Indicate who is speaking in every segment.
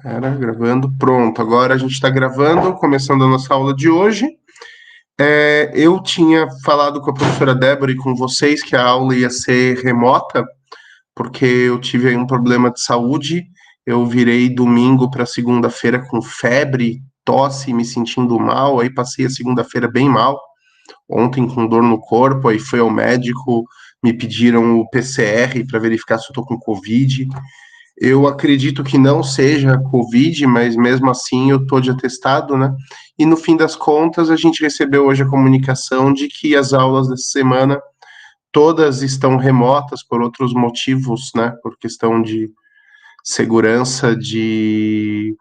Speaker 1: Era gravando, pronto. Agora a gente está gravando, começando a nossa aula de hoje. Eu tinha falado com a professora Débora e com vocês que a aula ia ser remota, porque eu tive aí um problema de saúde. Eu virei domingo para segunda-feira com febre, tosse, me sentindo mal. Aí passei a segunda-feira bem mal. Ontem com dor no corpo, aí fui ao médico, me pediram o PCR para verificar se eu estou com Covid. Eu acredito que não seja Covid, mas mesmo assim eu estou de atestado, né? E no fim das contas, a gente recebeu hoje a comunicação de que as aulas dessa semana todas estão remotas por outros motivos, né? Por questão de segurança, de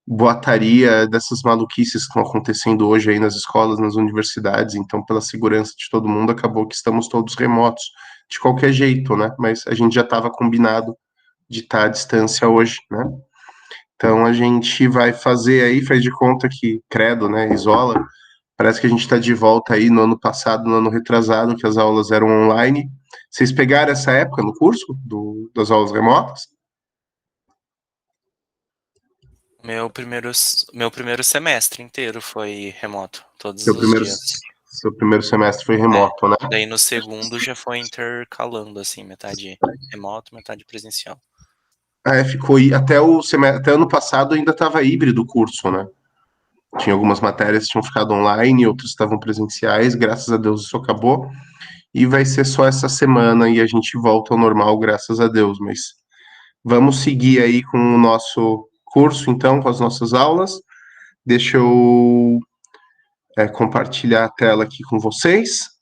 Speaker 1: boataria, dessas maluquices que estão acontecendo hoje aí nas escolas, nas universidades. Então, pela segurança de todo mundo, acabou que estamos todos remotos, de qualquer jeito, né? Mas a gente já estava combinado de estar à distância hoje, né? Então a gente vai fazer aí, faz de conta que credo, né? Isola. Parece que a gente está de volta aí no ano passado, no ano retrasado, que as aulas eram online. Vocês pegaram essa época no curso das aulas remotas?
Speaker 2: Meu primeiro semestre inteiro foi remoto, todos
Speaker 1: Seu
Speaker 2: os
Speaker 1: primeiro,
Speaker 2: dias.
Speaker 1: seu primeiro semestre foi
Speaker 2: É.
Speaker 1: remoto, né?
Speaker 2: Daí no segundo já foi intercalando, assim, metade remoto, metade presencial.
Speaker 1: Ficou até até ano passado ainda estava híbrido o curso, né? Tinha algumas matérias que tinham ficado online, outras estavam presenciais. Graças a Deus isso acabou. E vai ser só essa semana e a gente volta ao normal, graças a Deus. Mas vamos seguir aí com o nosso curso, então, com as nossas aulas. Deixa eu compartilhar a tela aqui com vocês.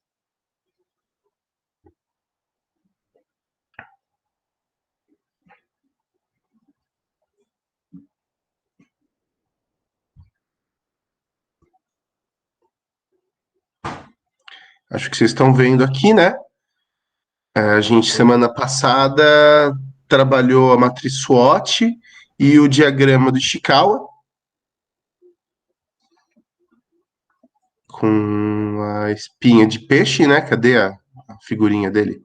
Speaker 1: Acho que vocês estão vendo aqui, né? A gente, semana passada, trabalhou a matriz SWOT e o diagrama do Ishikawa, com a espinha de peixe, né? Cadê a figurinha dele?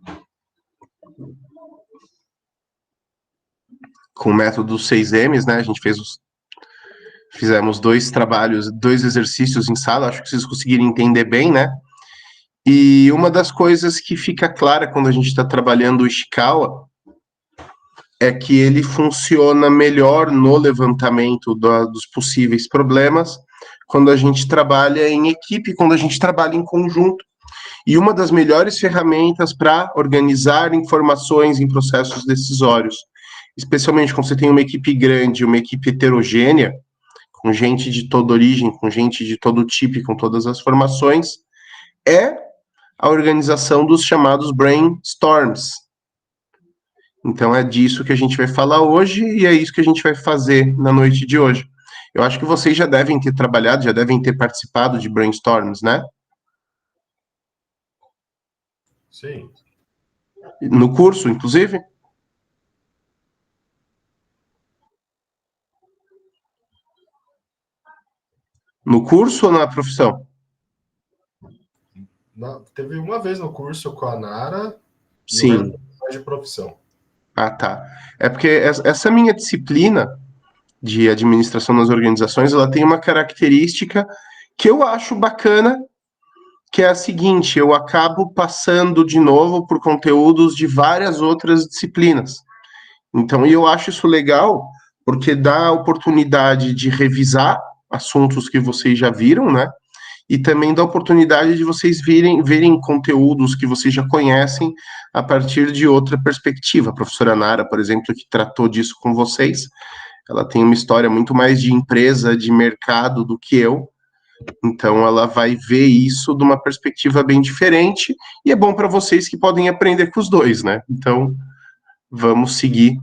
Speaker 1: Com o método dos 6Ms, né? A gente fizemos 2 trabalhos, 2 exercícios em sala, acho que vocês conseguiram entender bem, né? E uma das coisas que fica clara quando a gente está trabalhando o Ishikawa é que ele funciona melhor no levantamento dos possíveis problemas quando a gente trabalha em equipe, quando a gente trabalha em conjunto. E uma das melhores ferramentas para organizar informações em processos decisórios, especialmente quando você tem uma equipe grande, uma equipe heterogênea, com gente de toda origem, com gente de todo tipo, com todas as formações, é a organização dos chamados brainstorms. Então é disso que a gente vai falar hoje e é isso que a gente vai fazer na noite de hoje. Eu acho que vocês já devem ter trabalhado, já devem ter participado de brainstorms, né?
Speaker 3: Sim.
Speaker 1: No curso, inclusive? No curso ou na profissão?
Speaker 3: Teve uma vez no curso com a Nara, não
Speaker 1: Sim.
Speaker 3: lembro mais de profissão.
Speaker 1: Ah, tá. É porque essa minha disciplina de administração nas organizações, ela tem uma característica que eu acho bacana, que é a seguinte: eu acabo passando de novo por conteúdos de várias outras disciplinas. Então, eu acho isso legal, porque dá a oportunidade de revisar assuntos que vocês já viram, né? E também dá a oportunidade de vocês verem conteúdos que vocês já conhecem a partir de outra perspectiva. A professora Nara, por exemplo, que tratou disso com vocês, ela tem uma história muito mais de empresa, de mercado do que eu. Então, ela vai ver isso de uma perspectiva bem diferente e é bom para vocês que podem aprender com os dois, né? Então, vamos seguir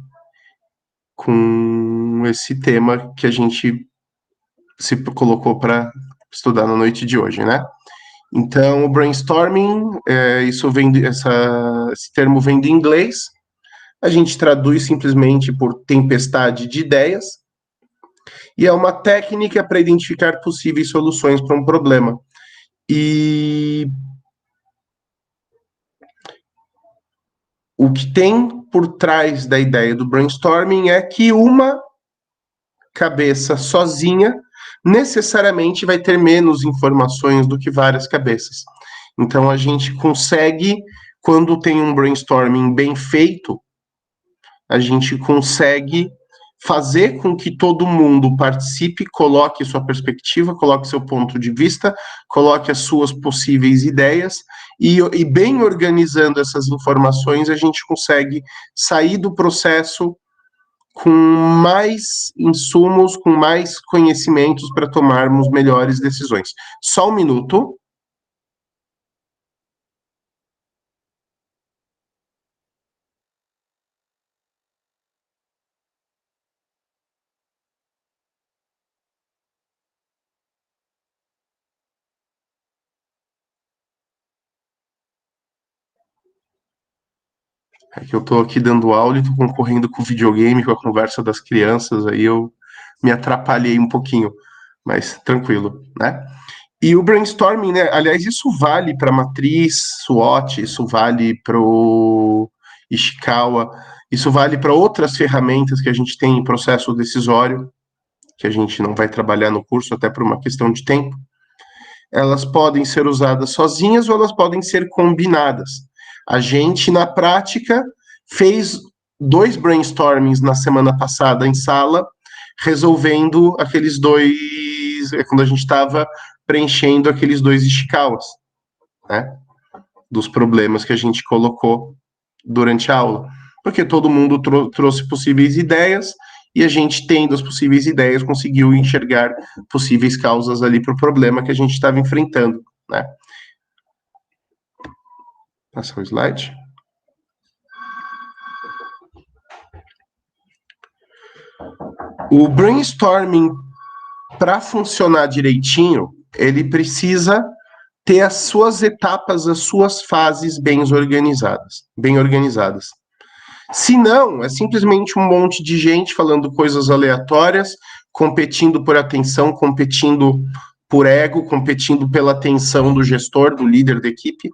Speaker 1: com esse tema que a gente se colocou para estudar na noite de hoje, né? Então, o brainstorming, esse termo vem do inglês, a gente traduz simplesmente por tempestade de ideias, e é uma técnica para identificar possíveis soluções para um problema. E o que tem por trás da ideia do brainstorming é que uma cabeça sozinha necessariamente vai ter menos informações do que várias cabeças. Então a gente consegue, quando tem um brainstorming bem feito, a gente consegue fazer com que todo mundo participe, coloque sua perspectiva, coloque seu ponto de vista, coloque as suas possíveis ideias, e bem organizando essas informações, a gente consegue sair do processo com mais insumos, com mais conhecimentos para tomarmos melhores decisões. Só um minuto. É que eu estou aqui dando aula e estou concorrendo com o videogame, com a conversa das crianças, aí eu me atrapalhei um pouquinho, mas tranquilo, né? E o brainstorming, né? Aliás, isso vale para matriz SWOT, isso vale para o Ishikawa, isso vale para outras ferramentas que a gente tem em processo decisório, que a gente não vai trabalhar no curso até por uma questão de tempo. Elas podem ser usadas sozinhas ou elas podem ser combinadas. A gente, na prática, fez 2 brainstormings na semana passada em sala, resolvendo aqueles 2, quando a gente estava preenchendo aqueles 2 Ishikawas, né? Dos problemas que a gente colocou durante a aula. Porque todo mundo trouxe possíveis ideias, e a gente, tendo as possíveis ideias, conseguiu enxergar possíveis causas ali para o problema que a gente estava enfrentando, né? Passa o slide. O brainstorming, para funcionar direitinho, ele precisa ter as suas etapas, as suas fases bem organizadas. Se não, é simplesmente um monte de gente falando coisas aleatórias, competindo por atenção, competindo por ego, competindo pela atenção do gestor, do líder da equipe.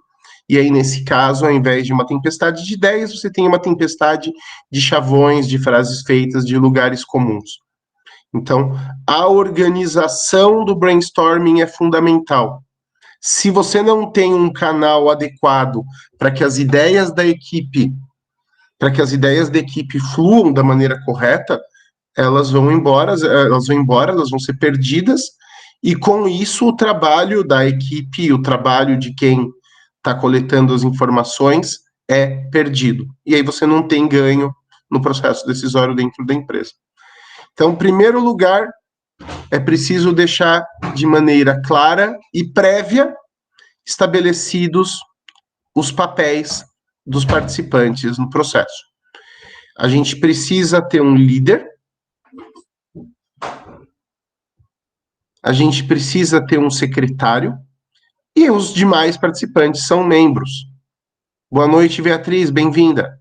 Speaker 1: E aí, nesse caso, ao invés de uma tempestade de ideias, você tem uma tempestade de chavões, de frases feitas, de lugares comuns. Então, a organização do brainstorming é fundamental. Se você não tem um canal adequado para que as ideias da equipe fluam da maneira correta, elas vão embora, elas vão ser perdidas, e com isso o trabalho da equipe, o trabalho de quem está coletando as informações é perdido. E aí você não tem ganho no processo decisório dentro da empresa. Então, em primeiro lugar, é preciso deixar de maneira clara e prévia estabelecidos os papéis dos participantes no processo. A gente precisa ter um líder, a gente precisa ter um secretário, e os demais participantes são membros. Boa noite, Beatriz, bem-vinda.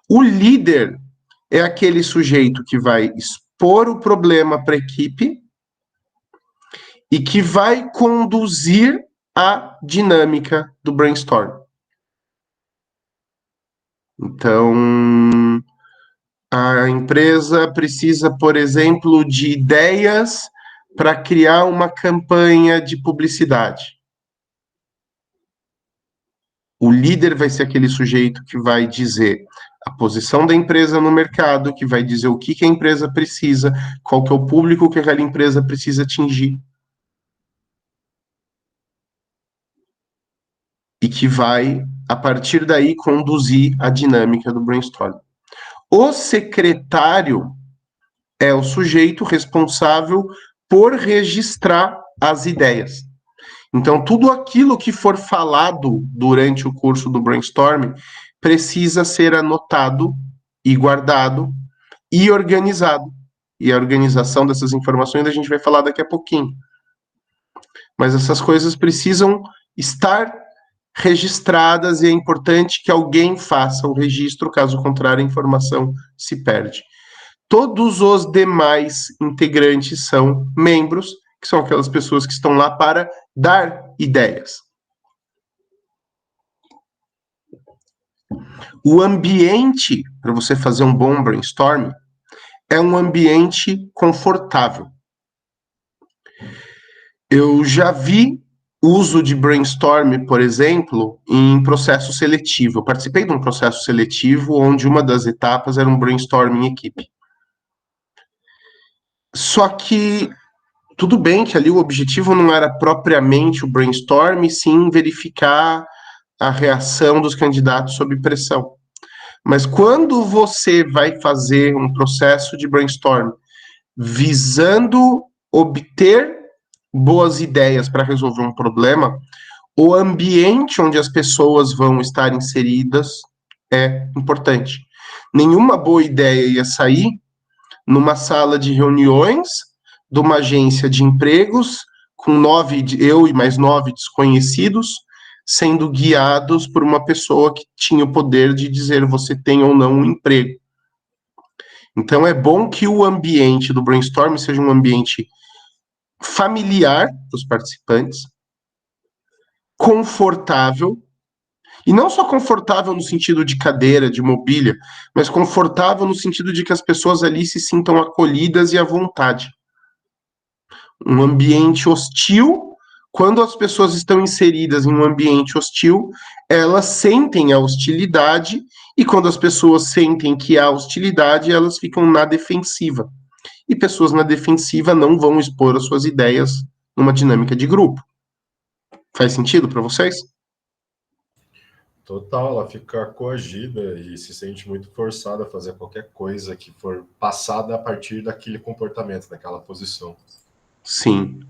Speaker 1: O líder é aquele sujeito que vai expor o problema para a equipe e que vai conduzir a dinâmica do brainstorm. Então, a empresa precisa, por exemplo, de ideias para criar uma campanha de publicidade. O líder vai ser aquele sujeito que vai dizer a posição da empresa no mercado, que vai dizer o que a empresa precisa, qual que é o público que aquela empresa precisa atingir. E que vai, a partir daí, conduzir a dinâmica do brainstorm. O secretário é o sujeito responsável por registrar as ideias. Então, tudo aquilo que for falado durante o curso do brainstorming precisa ser anotado e guardado e organizado. E a organização dessas informações a gente vai falar daqui a pouquinho. Mas essas coisas precisam estar registradas, e é importante que alguém faça o registro, caso contrário, a informação se perde. Todos os demais integrantes são membros, que são aquelas pessoas que estão lá para dar ideias. O ambiente para você fazer um bom brainstorming é um ambiente confortável. Eu já vi uso de brainstorm, por exemplo, em processo seletivo. Eu participei de um processo seletivo onde uma das etapas era um brainstorm em equipe. Só que tudo bem que ali o objetivo não era propriamente o brainstorm, sim verificar a reação dos candidatos sob pressão. Mas quando você vai fazer um processo de brainstorm visando obter boas ideias para resolver um problema, o ambiente onde as pessoas vão estar inseridas é importante. Nenhuma boa ideia ia sair numa sala de reuniões de uma agência de empregos, com eu e mais 9 desconhecidos, sendo guiados por uma pessoa que tinha o poder de dizer você tem ou não um emprego. Então é bom que o ambiente do brainstorm seja um ambiente familiar para os participantes, confortável, e não só confortável no sentido de cadeira, de mobília, mas confortável no sentido de que as pessoas ali se sintam acolhidas e à vontade. Um ambiente hostil, quando as pessoas estão inseridas em um ambiente hostil, elas sentem a hostilidade, e quando as pessoas sentem que há hostilidade, elas ficam na defensiva. E pessoas na defensiva não vão expor as suas ideias numa dinâmica de grupo. Faz sentido para vocês?
Speaker 3: Total, ela fica coagida e se sente muito forçada a fazer qualquer coisa que for passada a partir daquele comportamento, daquela posição.
Speaker 1: Sim.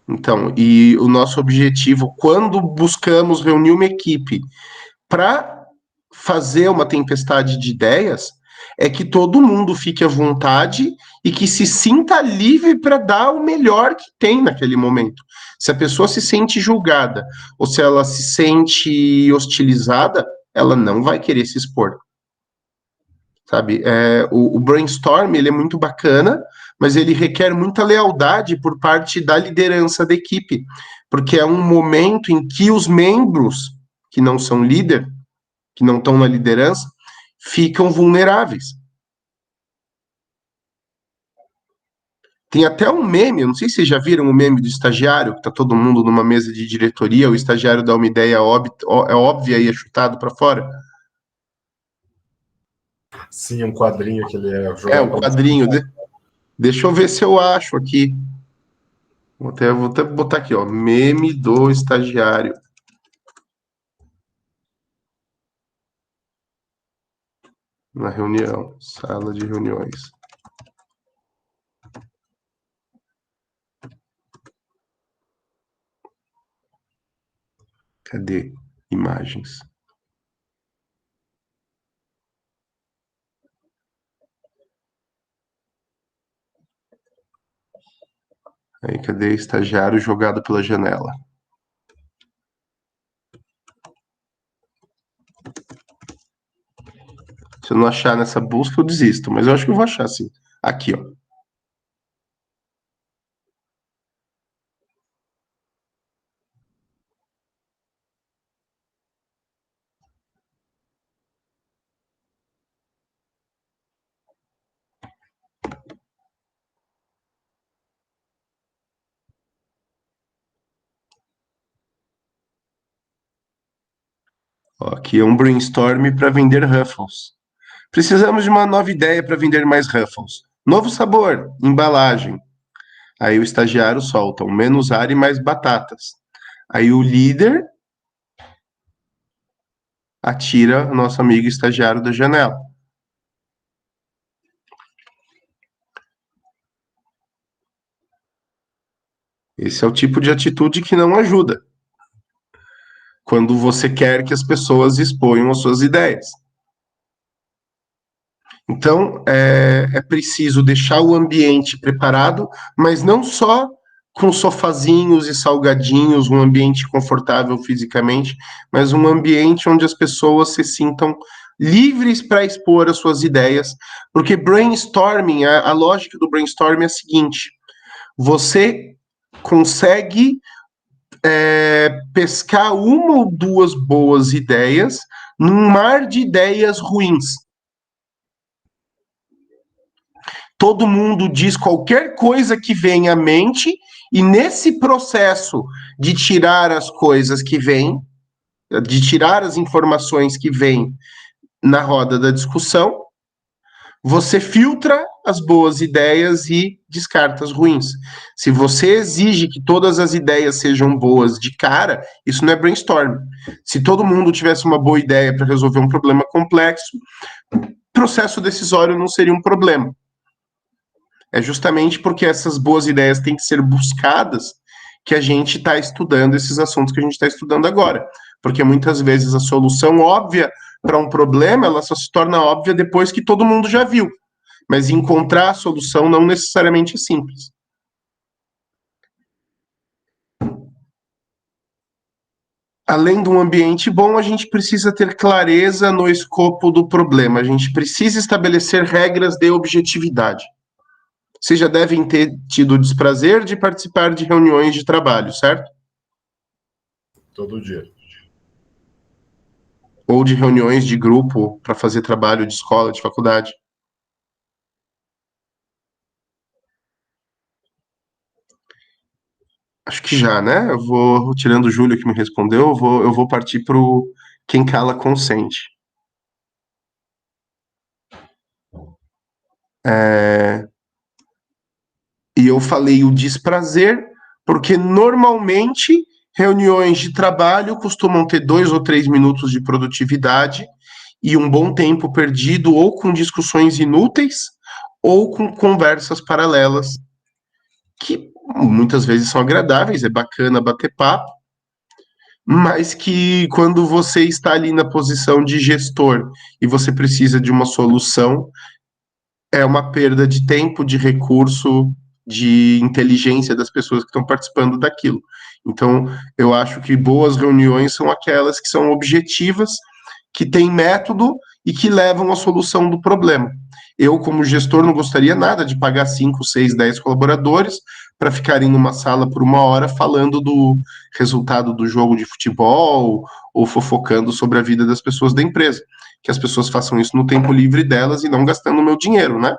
Speaker 1: Então, e o nosso objetivo, quando buscamos reunir uma equipe para fazer uma tempestade de ideias, é que todo mundo fique à vontade e que se sinta livre para dar o melhor que tem naquele momento. Se a pessoa se sente julgada ou se ela se sente hostilizada, ela não vai querer se expor. Sabe? O brainstorm ele é muito bacana, mas ele requer muita lealdade por parte da liderança da equipe, porque é um momento em que os membros que não são líder, que não estão na liderança, ficam vulneráveis. Tem até um meme, eu não sei se vocês já viram o meme do estagiário, que tá todo mundo numa mesa de diretoria, o estagiário dá uma ideia óbvia e é chutado para fora.
Speaker 3: Sim, um quadrinho que ele é
Speaker 1: O quadrinho. Deixa eu ver se eu acho aqui. Vou até botar aqui, ó, meme do estagiário. Na reunião, sala de reuniões. Cadê imagens? Aí, cadê estagiário jogado pela janela? Se eu não achar nessa busca, eu desisto, mas eu acho que eu vou achar, sim. Aqui, ó. Ó, aqui é um brainstorm para vender Ruffles. Precisamos de uma nova ideia para vender mais Ruffles. Novo sabor, embalagem. Aí o estagiário solta um menos ar e mais batatas. Aí o líder atira o nosso amigo estagiário da janela. Esse é o tipo de atitude que não ajuda. Quando você quer que as pessoas exponham as suas ideias. Então, é preciso deixar o ambiente preparado, mas não só com sofazinhos e salgadinhos, um ambiente confortável fisicamente, mas um ambiente onde as pessoas se sintam livres para expor as suas ideias, porque brainstorming, a lógica do brainstorming é a seguinte: você consegue pescar uma ou duas boas ideias num mar de ideias ruins. Todo mundo diz qualquer coisa que vem à mente, e nesse processo de tirar as coisas que vêm, de tirar as informações que vêm na roda da discussão, você filtra as boas ideias e descarta as ruins. Se você exige que todas as ideias sejam boas de cara, isso não é brainstorm. Se todo mundo tivesse uma boa ideia para resolver um problema complexo, processo decisório não seria um problema. É justamente porque essas boas ideias têm que ser buscadas que a gente está estudando esses assuntos que a gente está estudando agora. Porque muitas vezes a solução óbvia para um problema, ela só se torna óbvia depois que todo mundo já viu. Mas encontrar a solução não necessariamente é simples. Além de um ambiente bom, a gente precisa ter clareza no escopo do problema. A gente precisa estabelecer regras de objetividade. Vocês já devem ter tido o desprazer de participar de reuniões de trabalho, certo?
Speaker 3: Todo dia.
Speaker 1: Ou de reuniões de grupo para fazer trabalho de escola, de faculdade. Acho que já, né? Eu vou, tirando o Júlio que me respondeu, eu vou partir para o quem cala consente. E eu falei o desprazer, porque normalmente reuniões de trabalho costumam ter 2 ou 3 minutos de produtividade e um bom tempo perdido ou com discussões inúteis ou com conversas paralelas, que muitas vezes são agradáveis, é bacana bater papo, mas que quando você está ali na posição de gestor e você precisa de uma solução, é uma perda de tempo, de recurso, de inteligência das pessoas que estão participando daquilo. Então, eu acho que boas reuniões são aquelas que são objetivas, que têm método e que levam à solução do problema. Eu, como gestor, não gostaria nada de pagar 5, 6, 10 colaboradores para ficarem numa sala por 1 hora falando do resultado do jogo de futebol ou fofocando sobre a vida das pessoas da empresa. Que as pessoas façam isso no tempo livre delas e não gastando o meu dinheiro, né?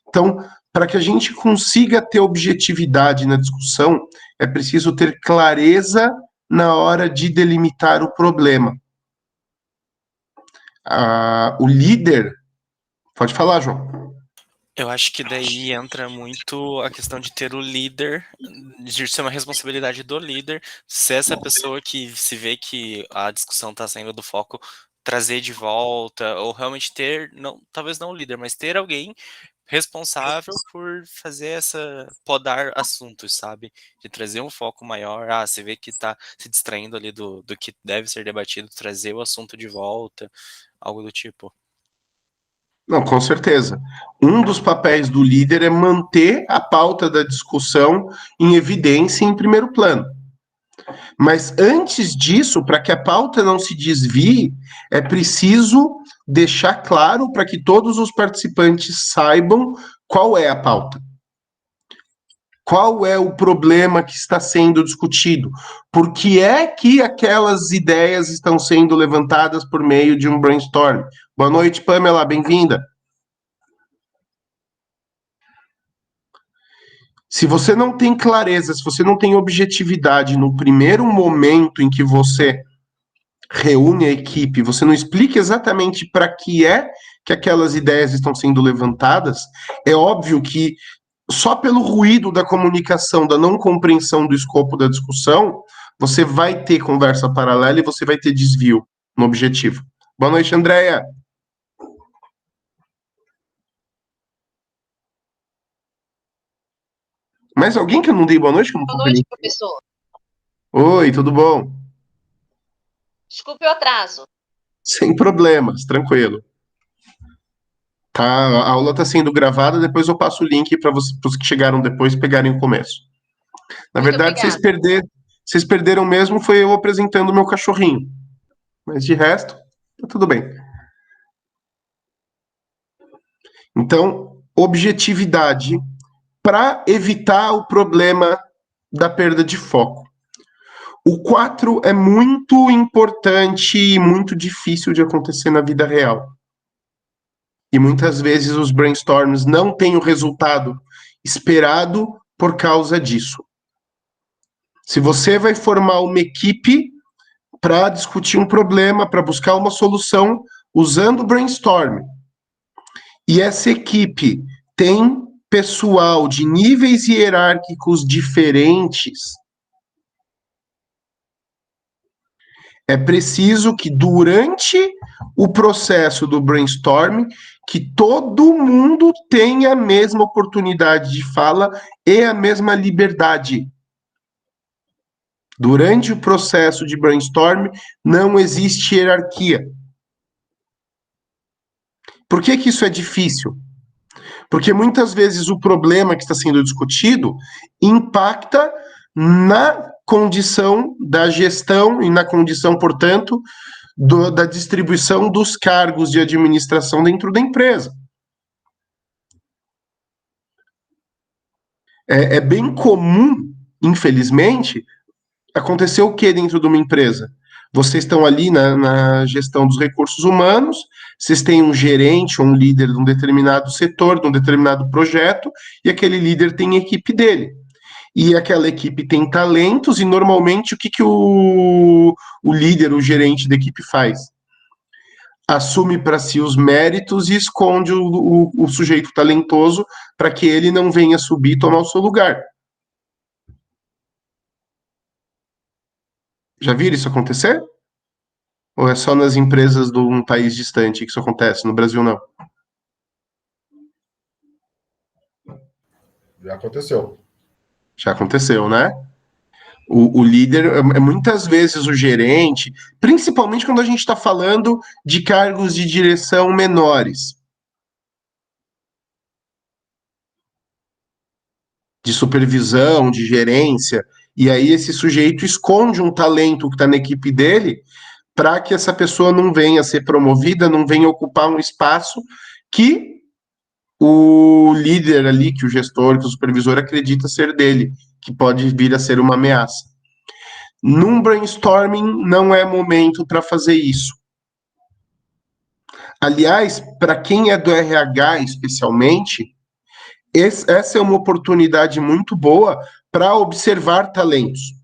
Speaker 1: Então, para que a gente consiga ter objetividade na discussão, é preciso ter clareza na hora de delimitar o problema. O líder... Pode falar, João.
Speaker 2: Eu acho que daí entra muito a questão de ter o líder, de ser uma responsabilidade do líder, ser essa pessoa que se vê que a discussão está saindo do foco, trazer de volta, ou realmente ter, não, talvez não o líder, mas ter alguém responsável por fazer podar assuntos, sabe? De trazer um foco maior, você vê que tá se distraindo ali do que deve ser debatido, trazer o assunto de volta, algo do tipo.
Speaker 1: Não, com certeza. Um dos papéis do líder é manter a pauta da discussão em evidência em primeiro plano. Mas antes disso, para que a pauta não se desvie, é preciso deixar claro para que todos os participantes saibam qual é a pauta. Qual é o problema que está sendo discutido? Por que é que aquelas ideias estão sendo levantadas por meio de um brainstorm? Boa noite, Pamela, bem-vinda. Se você não tem clareza, se você não tem objetividade no primeiro momento em que você reúne a equipe, você não explica exatamente para que é que aquelas ideias estão sendo levantadas, é óbvio que só pelo ruído da comunicação, da não compreensão do escopo da discussão, você vai ter conversa paralela e você vai ter desvio no objetivo. Boa noite, Andréia. Mais alguém que eu não dei boa noite?
Speaker 4: Boa noite, professor.
Speaker 1: Oi, tudo bom?
Speaker 4: Desculpe o atraso.
Speaker 1: Sem problemas, tranquilo. Tá, a aula está sendo gravada, depois eu passo o link para os que chegaram depois pegarem o começo. Na
Speaker 4: Muito
Speaker 1: verdade, vocês perderam mesmo foi eu apresentando o meu cachorrinho. Mas de resto, tá tudo bem. Então, objetividade para evitar o problema da perda de foco. O 4 é muito importante e muito difícil de acontecer na vida real. E muitas vezes os brainstorms não têm o resultado esperado por causa disso. Se você vai formar uma equipe para discutir um problema, para buscar uma solução usando brainstorm, e essa equipe tem pessoal de níveis hierárquicos diferentes, é preciso que durante o processo do brainstorm, que todo mundo tenha a mesma oportunidade de fala e a mesma liberdade. Durante o processo de brainstorm, não existe hierarquia. Por que que isso é difícil? Porque muitas vezes o problema que está sendo discutido impacta na condição da gestão e na condição, portanto, da distribuição dos cargos de administração dentro da empresa. É bem comum, infelizmente, acontecer o que dentro de uma empresa? Vocês estão ali na gestão dos recursos humanos, vocês têm um gerente ou um líder de um determinado setor, de um determinado projeto, e aquele líder tem a equipe dele. E aquela equipe tem talentos, e normalmente o que o líder, o gerente da equipe faz? Assume para si os méritos e esconde o sujeito talentoso para que ele não venha subir e tomar o seu lugar. Já viram isso acontecer? Ou é só nas empresas de um país distante que isso acontece? No Brasil, não.
Speaker 3: Já aconteceu.
Speaker 1: Já aconteceu, né? O líder é muitas vezes o gerente, principalmente quando a gente está falando de cargos de direção menores, de supervisão, de gerência, e aí esse sujeito esconde um talento que está na equipe dele para que essa pessoa não venha a ser promovida, não venha ocupar um espaço que o líder ali, que o gestor, que o supervisor acredita ser dele, que pode vir a ser uma ameaça. Num brainstorming não é momento para fazer isso. Aliás, para quem é do RH especialmente, essa é uma oportunidade muito boa para observar talentos.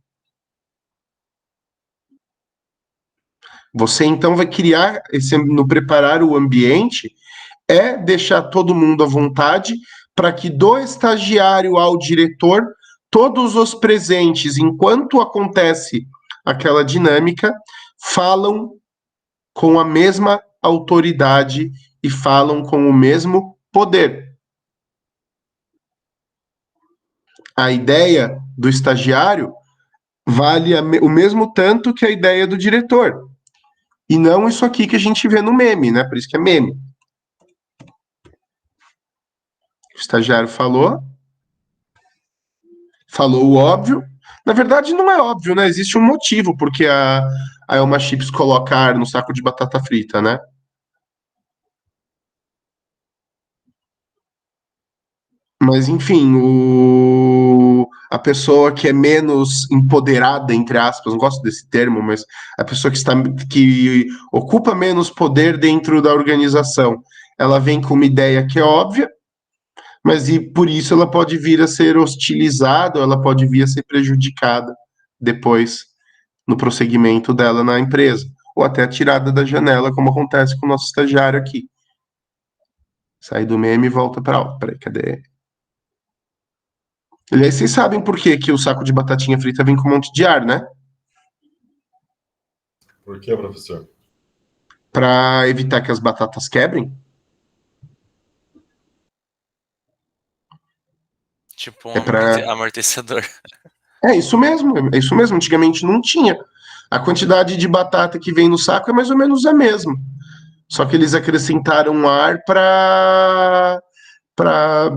Speaker 1: Você então vai criar, no preparar o ambiente, é deixar todo mundo à vontade para que do estagiário ao diretor, todos os presentes, enquanto acontece aquela dinâmica, falam com a mesma autoridade e falam com o mesmo poder. A ideia do estagiário vale o mesmo tanto que a ideia do diretor. E não isso aqui que a gente vê no meme, né? Por isso que é meme. O estagiário falou o óbvio. Na verdade, não é óbvio, né? Existe um motivo porque a Elma Chips coloca ar no saco de batata frita, né? Mas, enfim, a pessoa que é menos empoderada, entre aspas, não gosto desse termo, mas a pessoa que ocupa menos poder dentro da organização, ela vem com uma ideia que é óbvia, mas por isso ela pode vir a ser hostilizada, ou ela pode vir a ser prejudicada depois no prosseguimento dela na empresa, ou até tirada da janela, como acontece com o nosso estagiário aqui. Sai do meme e volta para aula. Peraí, cadê? Aliás, vocês sabem por que o saco de batatinha frita vem com um monte de ar, né?
Speaker 3: Por que, professor?
Speaker 1: Para evitar que as batatas quebrem.
Speaker 2: Tipo um
Speaker 1: É
Speaker 2: amortecedor.
Speaker 1: É isso mesmo, é isso mesmo. Antigamente não tinha. A quantidade de batata que vem no saco é mais ou menos a mesma. Só que eles acrescentaram ar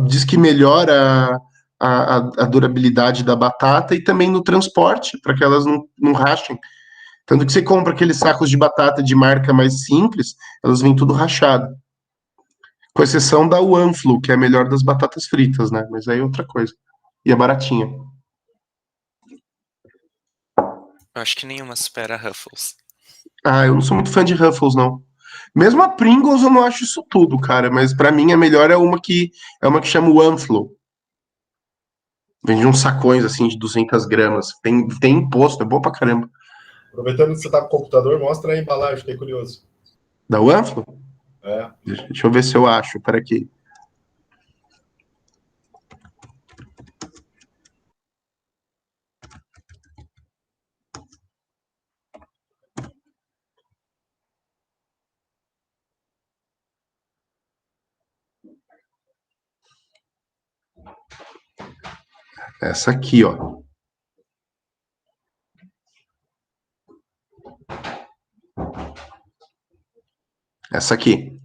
Speaker 1: diz que melhora a durabilidade da batata e também no transporte, para que elas não rachem. Tanto que você compra aqueles sacos de batata de marca mais simples, elas vêm tudo rachado. Com exceção da OneFlu, que é a melhor das batatas fritas, né? Mas aí é outra coisa. E é baratinha.
Speaker 2: Eu acho que nenhuma supera Ruffles.
Speaker 1: Ah, eu não sou muito fã de Ruffles, não. Mesmo a Pringles eu não acho isso tudo, cara, mas pra mim a melhor é uma que chama o Anflo. Vende uns sacões assim de 200 gramas. Tem imposto, é boa pra caramba.
Speaker 3: Aproveitando que você tá com o computador, mostra a embalagem, fiquei curioso.
Speaker 1: Da Anflo?
Speaker 3: É,
Speaker 1: Deixa eu ver se eu acho. Pera aqui. Essa aqui, ó. Essa aqui.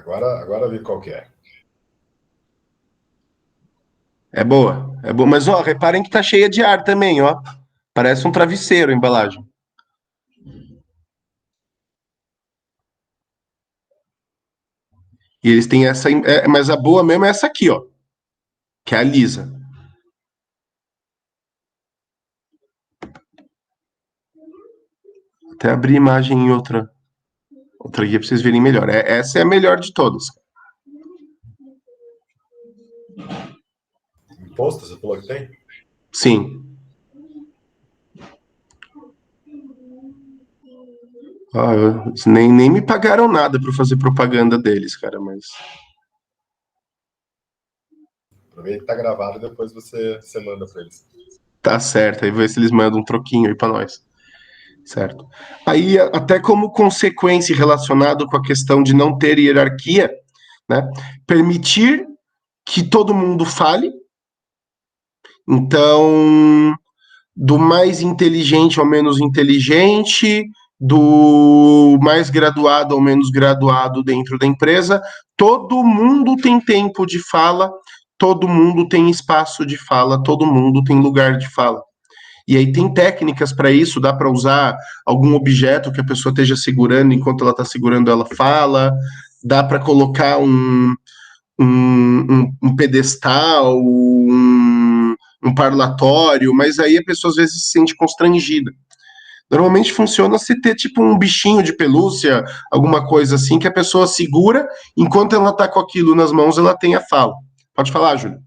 Speaker 3: agora eu vi qual que é.
Speaker 1: É boa. É boa. Mas, ó, reparem que tá cheia de ar também, ó. Parece um travesseiro a embalagem. E eles têm essa. Mas a boa mesmo é essa aqui, ó. Que é a lisa. Até abrir imagem em outra guia pra vocês verem melhor. Essa é a melhor de todas.
Speaker 3: Imposto, você falou que tem?
Speaker 1: Sim. Nem me pagaram nada para fazer propaganda deles, cara, mas.
Speaker 3: Aproveita que tá gravado e depois você manda para eles.
Speaker 1: Tá certo, aí ver se eles mandam um troquinho aí para nós. Certo. Aí, até como consequência relacionado com a questão de não ter hierarquia, né? Permitir que todo mundo fale. Então, do mais inteligente ao menos inteligente, do mais graduado ao menos graduado dentro da empresa, todo mundo tem tempo de fala, todo mundo tem espaço de fala, todo mundo tem lugar de fala. E aí tem técnicas para isso, dá para usar algum objeto que a pessoa esteja segurando, enquanto ela está segurando, ela fala, dá para colocar um pedestal, um parlatório, mas aí a pessoa às vezes se sente constrangida. Normalmente funciona se ter tipo um bichinho de pelúcia, alguma coisa assim, que a pessoa segura, enquanto ela está com aquilo nas mãos, ela tem a fala. Pode falar, Júlio.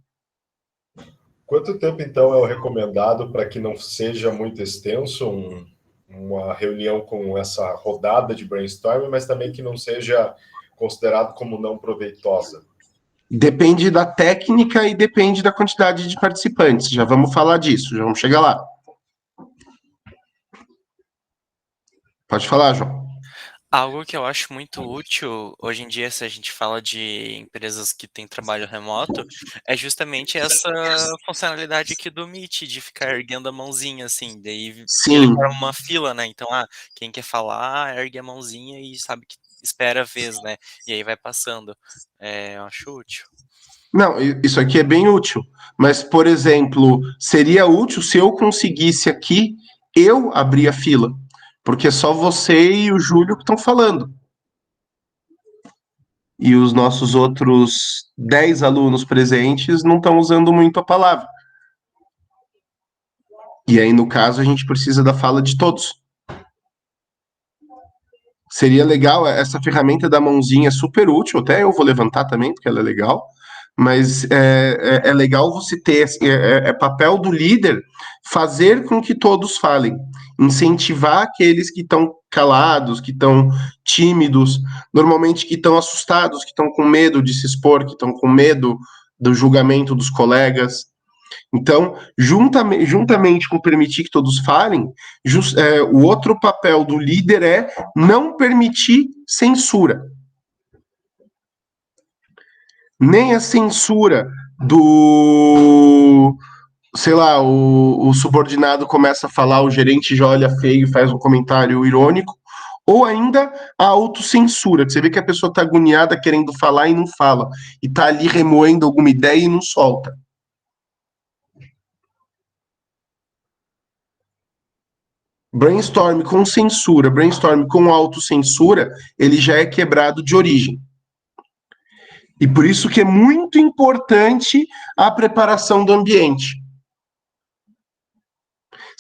Speaker 3: Quanto tempo, então, é o recomendado para que não seja muito extenso uma reunião com essa rodada de brainstorming, mas também que não seja considerado como não proveitosa?
Speaker 1: Depende da técnica e depende da quantidade de participantes. Já vamos falar disso, já vamos chegar lá. Pode falar, João.
Speaker 2: Algo que eu acho muito útil hoje em dia, se a gente fala de empresas que têm trabalho remoto, é justamente essa funcionalidade aqui do Meet, de ficar erguendo a mãozinha, assim, daí ele
Speaker 1: Sim.
Speaker 2: forma uma fila, né? Então, quem quer falar, ergue a mãozinha e sabe que espera a vez, né? E aí vai passando. Eu acho útil.
Speaker 1: Não, isso aqui é bem útil. Mas, por exemplo, seria útil se eu conseguisse aqui, eu abrir a fila. Porque é só você e o Júlio que estão falando. E os nossos outros 10 alunos presentes não estão usando muito a palavra. E aí, no caso, a gente precisa da fala de todos. Seria legal, essa ferramenta da mãozinha é super útil, até eu vou levantar também, porque ela é legal, mas é legal você ter, é papel do líder fazer com que todos falem, incentivar aqueles que estão calados, que estão tímidos, normalmente que estão assustados, que estão com medo de se expor, que estão com medo do julgamento dos colegas. Então, juntamente com permitir que todos falem, o outro papel do líder é não permitir censura. Nem a censura do, sei lá, o subordinado começa a falar, o gerente já olha feio e faz um comentário irônico, ou ainda a autocensura, que você vê que a pessoa está agoniada querendo falar e não fala, e está ali remoendo alguma ideia e não solta. Brainstorm com censura, brainstorm com autocensura, ele já é quebrado de origem. E por isso que é muito importante a preparação do ambiente.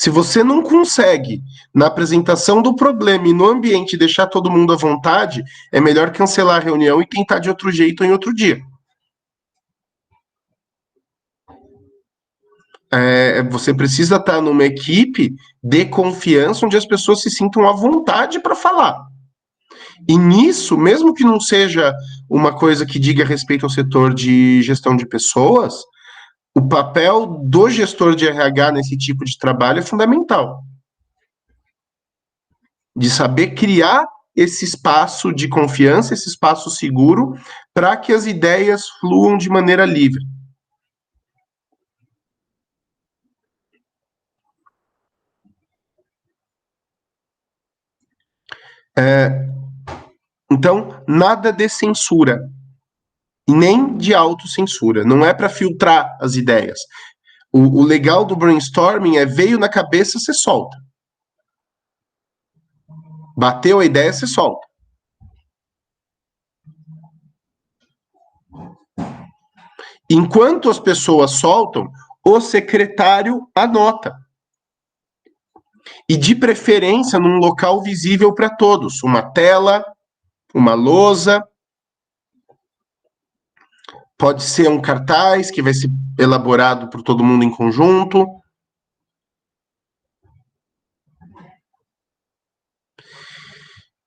Speaker 1: Se você não consegue, na apresentação do problema e no ambiente, deixar todo mundo à vontade, é melhor cancelar a reunião e tentar de outro jeito em outro dia. Você precisa estar numa equipe de confiança onde as pessoas se sintam à vontade para falar. E nisso, mesmo que não seja uma coisa que diga respeito ao setor de gestão de pessoas, o papel do gestor de RH nesse tipo de trabalho é fundamental. De saber criar esse espaço de confiança, esse espaço seguro, para que as ideias fluam de maneira livre. Então, nada de censura, e nem de autocensura. Não é para filtrar as ideias. O legal do brainstorming é veio na cabeça, você solta. Bateu a ideia, você solta. Enquanto as pessoas soltam, o secretário anota. E de preferência num local visível para todos. Uma tela, uma lousa. Pode ser um cartaz que vai ser elaborado por todo mundo em conjunto.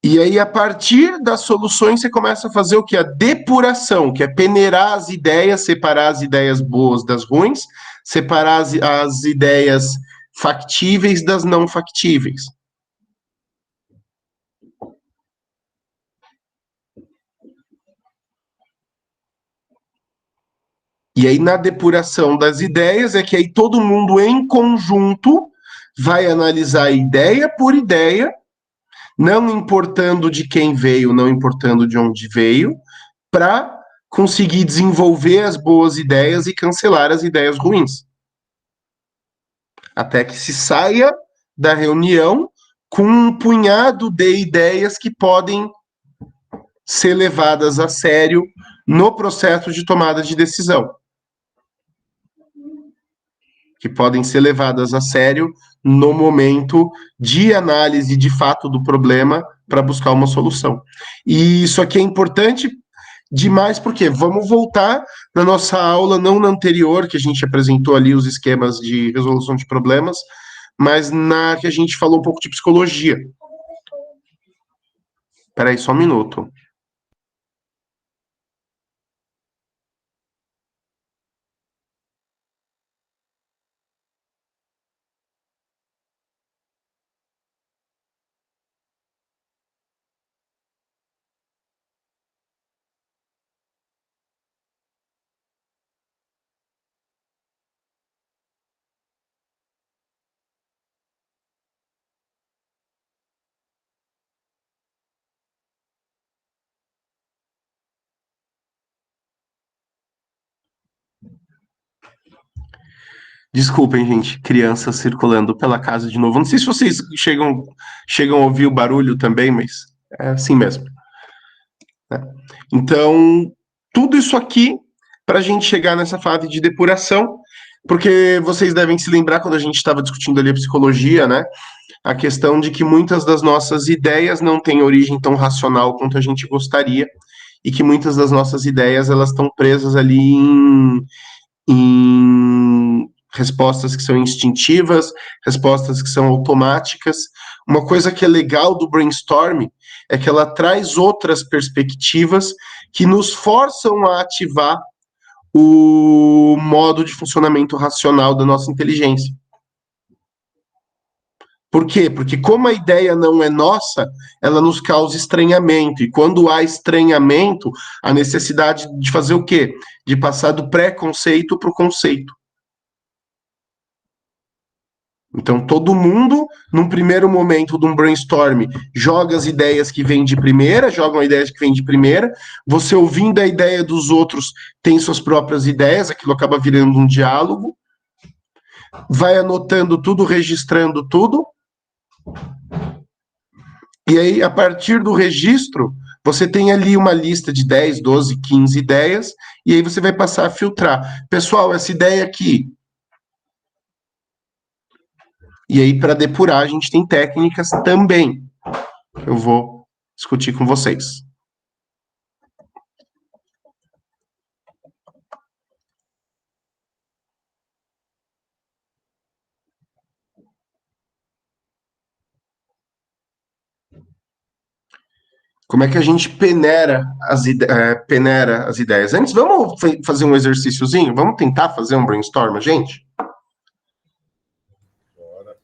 Speaker 1: E aí, a partir das soluções, você começa a fazer o que? A depuração, que é peneirar as ideias, separar as ideias boas das ruins, separar as ideias factíveis das não factíveis. E aí, na depuração das ideias, é que aí todo mundo em conjunto vai analisar ideia por ideia, não importando de quem veio, não importando de onde veio, para conseguir desenvolver as boas ideias e cancelar as ideias ruins. Até que se saia da reunião com um punhado de ideias que podem ser levadas a sério no processo de tomada de decisão. Que podem ser levadas a sério no momento de análise de fato do problema para buscar uma solução. E isso aqui é importante demais porque vamos voltar na nossa aula, não na anterior, que a gente apresentou ali os esquemas de resolução de problemas, mas na que a gente falou um pouco de psicologia. Espera aí, só um minuto. Desculpem, gente, crianças circulando pela casa de novo. Não sei se vocês chegam a ouvir o barulho também, mas é assim mesmo. Então, tudo isso aqui para a gente chegar nessa fase de depuração, porque vocês devem se lembrar quando a gente estava discutindo ali a psicologia, né? A questão de que muitas das nossas ideias não têm origem tão racional quanto a gente gostaria, e que muitas das nossas ideias elas estão presas ali em respostas que são instintivas, respostas que são automáticas. Uma coisa que é legal do brainstorming é que ela traz outras perspectivas que nos forçam a ativar o modo de funcionamento racional da nossa inteligência. Por quê? Porque como a ideia não é nossa, ela nos causa estranhamento. E quando há estranhamento, a necessidade de fazer o quê? De passar do pré-conceito para o conceito. Então, todo mundo, num primeiro momento de um brainstorm, joga as ideias que vêm de primeira, jogam ideias que vêm de primeira. Você, ouvindo a ideia dos outros, tem suas próprias ideias, aquilo acaba virando um diálogo. Vai anotando tudo, registrando tudo. E aí, a partir do registro, você tem ali uma lista de 10, 12, 15 ideias, e aí você vai passar a filtrar. Pessoal, essa ideia aqui E aí, para depurar, a gente tem técnicas também. Eu vou discutir com vocês. Como é que a gente peneira peneira as ideias? Antes, vamos fazer um exercíciozinho? Vamos tentar fazer um brainstorm, gente?
Speaker 3: Bora.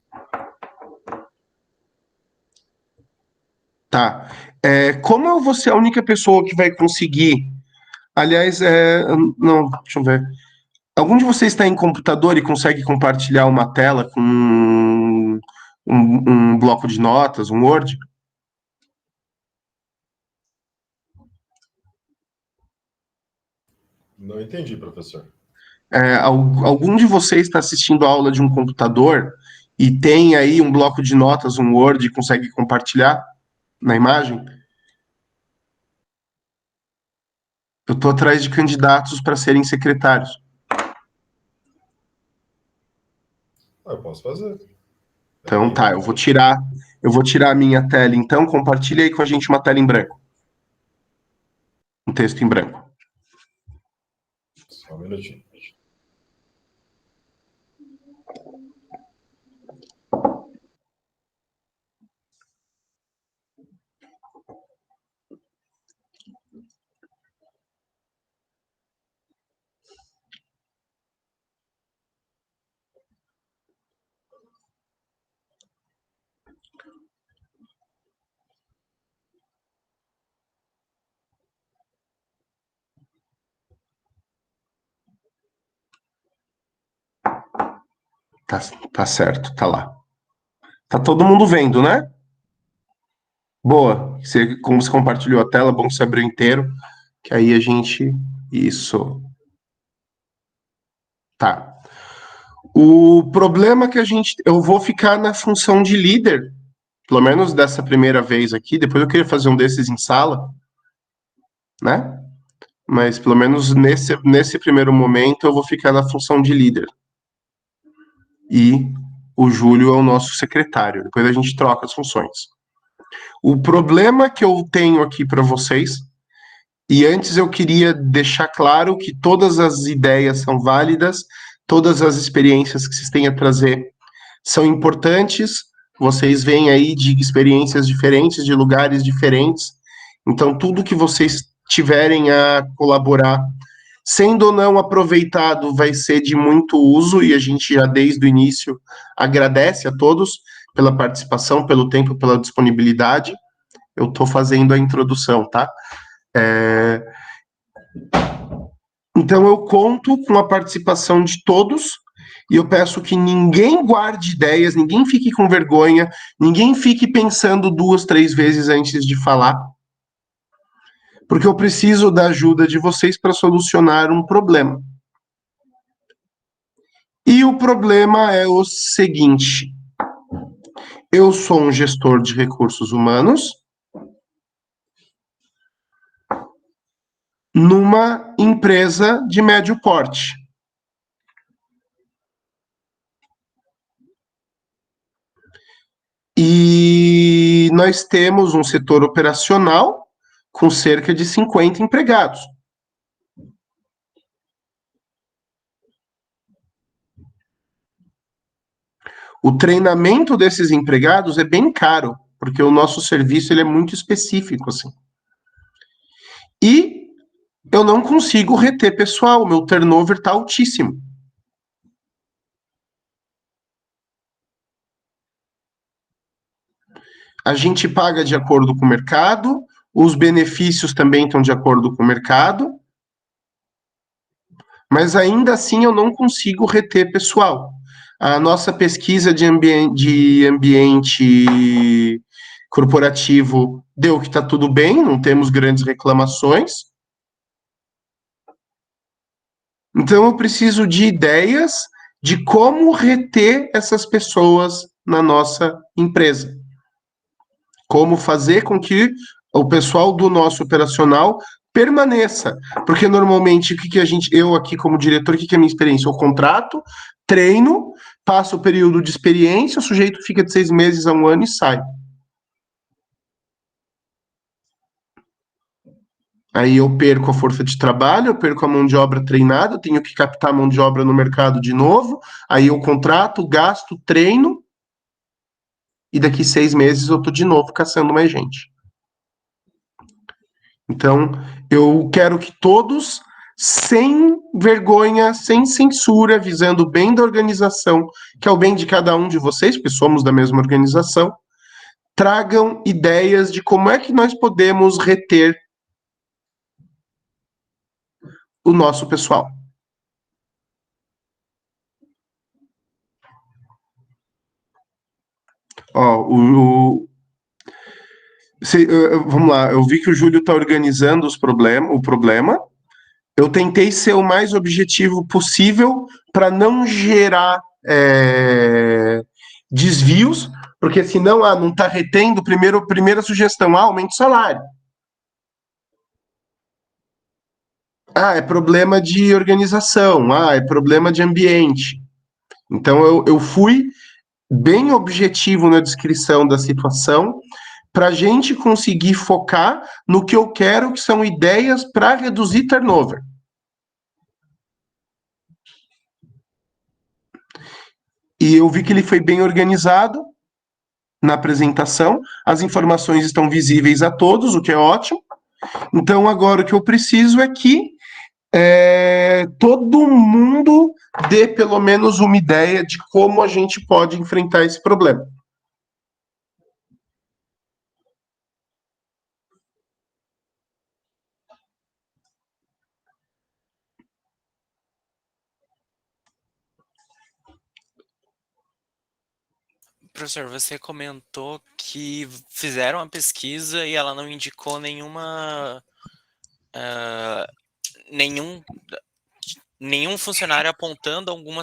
Speaker 1: Tá. Como eu vou ser a única pessoa que vai conseguir? Aliás, não, deixa eu ver. Algum de vocês está em computador e consegue compartilhar uma tela com um bloco de notas, um Word?
Speaker 3: Não entendi, professor.
Speaker 1: Algum de vocês está assistindo a aula de um computador e tem aí um bloco de notas, um Word, e consegue compartilhar na imagem? Eu estou atrás de candidatos para serem secretários.
Speaker 3: Eu posso fazer.
Speaker 1: Então tá, eu vou tirar a minha tela, então compartilha aí com a gente uma tela em branco. Um texto em branco.
Speaker 3: Só um minutinho.
Speaker 1: Tá certo, tá lá. Tá todo mundo vendo, né? Boa. Como você compartilhou a tela, bom que você abriu inteiro, que aí a gente... Isso. Tá. O problema é que eu vou ficar na função de líder, pelo menos dessa primeira vez aqui, depois eu queria fazer um desses em sala, né? Mas pelo menos nesse primeiro momento eu vou ficar na função de líder. E o Júlio é o nosso secretário, depois a gente troca as funções. O problema que eu tenho aqui para vocês, e antes eu queria deixar claro que todas as ideias são válidas, todas as experiências que vocês têm a trazer são importantes, vocês vêm aí de experiências diferentes, de lugares diferentes, então tudo que vocês tiverem a colaborar, sendo ou não aproveitado, vai ser de muito uso, e a gente já desde o início agradece a todos pela participação, pelo tempo, pela disponibilidade. Eu estou fazendo a introdução, tá? Então eu conto com a participação de todos, e eu peço que ninguém guarde ideias, ninguém fique com vergonha, ninguém fique pensando 2, 3 vezes antes de falar, porque eu preciso da ajuda de vocês para solucionar um problema. E o problema é o seguinte: eu sou um gestor de recursos humanos numa empresa de médio porte. E nós temos um setor operacional com cerca de 50 empregados. O treinamento desses empregados é bem caro, porque o nosso serviço ele é muito específico, assim. E eu não consigo reter pessoal, o meu turnover está altíssimo. A gente paga de acordo com o mercado, os benefícios também estão de acordo com o mercado, mas ainda assim eu não consigo reter pessoal. A nossa pesquisa de ambiente corporativo deu que está tudo bem, não temos grandes reclamações. Então eu preciso de ideias de como reter essas pessoas na nossa empresa. Como fazer com que o pessoal do nosso operacional permaneça. Porque normalmente, eu aqui como diretor, o que é a minha experiência? Eu contrato, treino, passo o período de experiência, o sujeito fica de 6 meses a 1 ano e sai. Aí eu perco a força de trabalho, eu perco a mão de obra treinada, eu tenho que captar a mão de obra no mercado de novo, aí eu contrato, gasto, treino, e daqui 6 meses eu tô de novo caçando mais gente. Então, eu quero que todos, sem vergonha, sem censura, visando o bem da organização, que é o bem de cada um de vocês, porque somos da mesma organização, tragam ideias de como é que nós podemos reter o nosso pessoal. Ó, vamos lá, eu vi que o Júlio está organizando o problema. Eu tentei ser o mais objetivo possível para não gerar desvios, porque senão não está retendo. Primeira sugestão, aumente o salário. É problema de organização, é problema de ambiente. Então eu fui bem objetivo na descrição da situação para a gente conseguir focar no que eu quero, que são ideias para reduzir turnover. E eu vi que ele foi bem organizado na apresentação, as informações estão visíveis a todos, o que é ótimo. Então, agora o que eu preciso é que todo mundo dê pelo menos uma ideia de como a gente pode enfrentar esse problema.
Speaker 2: Professor, você comentou que fizeram a pesquisa e ela não indicou nenhum, nenhum funcionário apontando alguma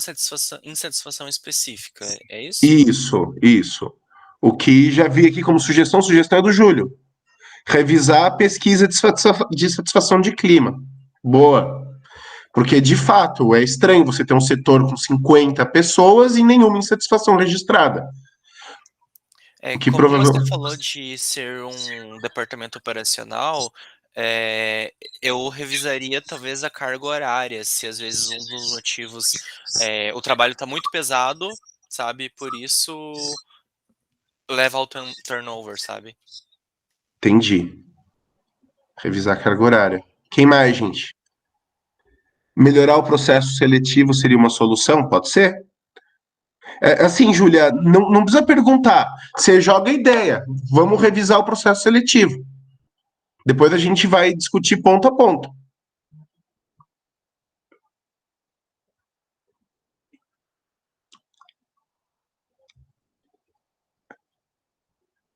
Speaker 2: insatisfação específica, é isso?
Speaker 1: Isso. O que já vi aqui como sugestão é do Júlio. Revisar a pesquisa de satisfação de clima. Boa. Porque, de fato, é estranho você ter um setor com 50 pessoas e nenhuma insatisfação registrada. Que
Speaker 2: Como você
Speaker 1: provavelmente.
Speaker 2: falou de ser um departamento operacional, eu revisaria talvez a carga horária, se às vezes um dos motivos o trabalho está muito pesado, sabe? Por isso leva ao turnover, sabe?
Speaker 1: Entendi. Revisar a carga horária. Quem mais, gente? Melhorar o processo seletivo seria uma solução? Pode ser? Assim, Júlia, não precisa perguntar. Você joga a ideia. Vamos revisar o processo seletivo. Depois a gente vai discutir ponto a ponto.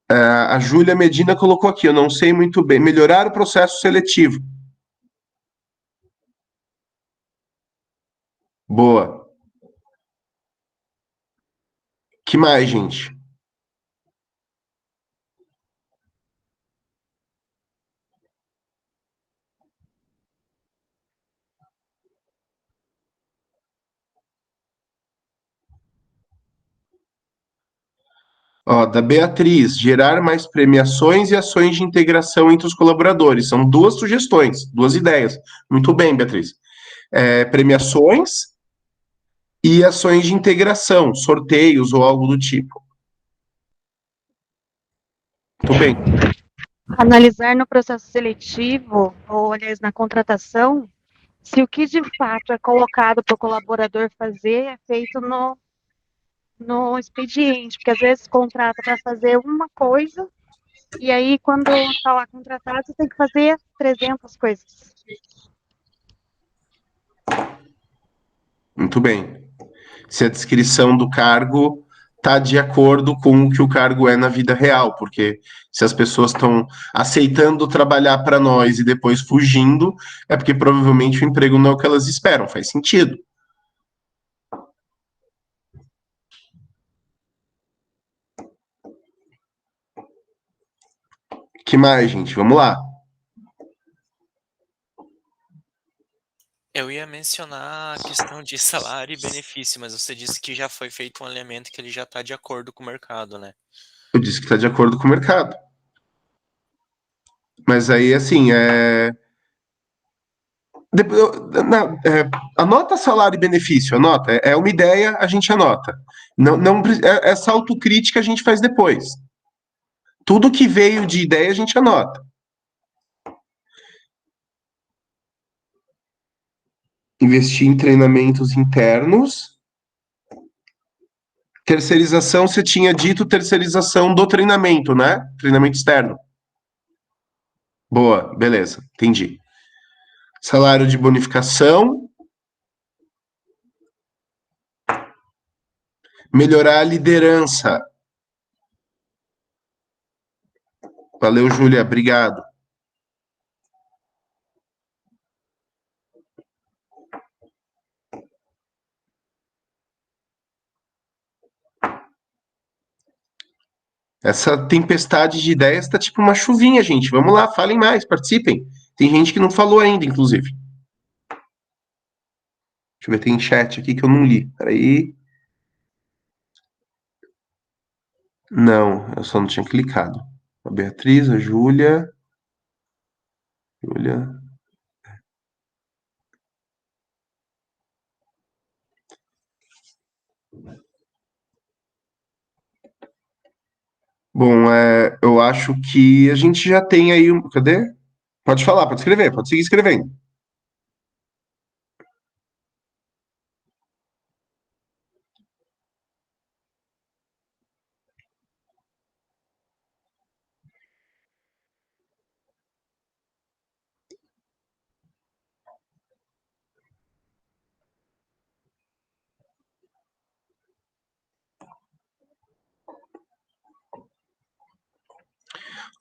Speaker 1: A Júlia Medina colocou aqui, eu não sei muito bem. Melhorar o processo seletivo. Boa. Que mais, gente? Ó, da Beatriz, gerar mais premiações e ações de integração entre os colaboradores. São duas sugestões, duas ideias. Muito bem, Beatriz. Premiações e ações de integração, sorteios ou algo do tipo. Muito bem.
Speaker 5: Analisar no processo seletivo, ou aliás, na contratação, se o que de fato é colocado para o colaborador fazer é feito no expediente, porque às vezes contrata para fazer uma coisa, e aí quando está lá contratado, você tem que fazer 300 coisas.
Speaker 1: Muito bem. Se a descrição do cargo está de acordo com o que o cargo é na vida real, porque se as pessoas estão aceitando trabalhar para nós e depois fugindo, é porque provavelmente o emprego não é o que elas esperam, faz sentido. Que mais, gente? Vamos lá.
Speaker 2: Eu ia mencionar a questão de salário e benefício, mas você disse que já foi feito um alinhamento que ele já está de acordo com o mercado, né?
Speaker 1: Eu disse que está de acordo com o mercado. Mas aí, assim, anota salário e benefício, anota. É uma ideia, a gente anota. Essa autocrítica a gente faz depois. Tudo que veio de ideia a gente anota. Investir em treinamentos internos. Terceirização, você tinha dito terceirização do treinamento, né? Treinamento externo. Boa, beleza, entendi. Salário de bonificação. Melhorar a liderança. Valeu, Júlia, obrigado. Essa tempestade de ideias tá tipo uma chuvinha, gente. Vamos lá, falem mais, participem. Tem gente que não falou ainda, inclusive. Deixa eu ver, tem chat aqui que eu não li. Peraí. Não, eu só não tinha clicado. A Beatriz, a Júlia. Júlia. Bom, eu acho que a gente já tem aí um. Cadê? Pode falar, pode escrever, pode seguir escrevendo.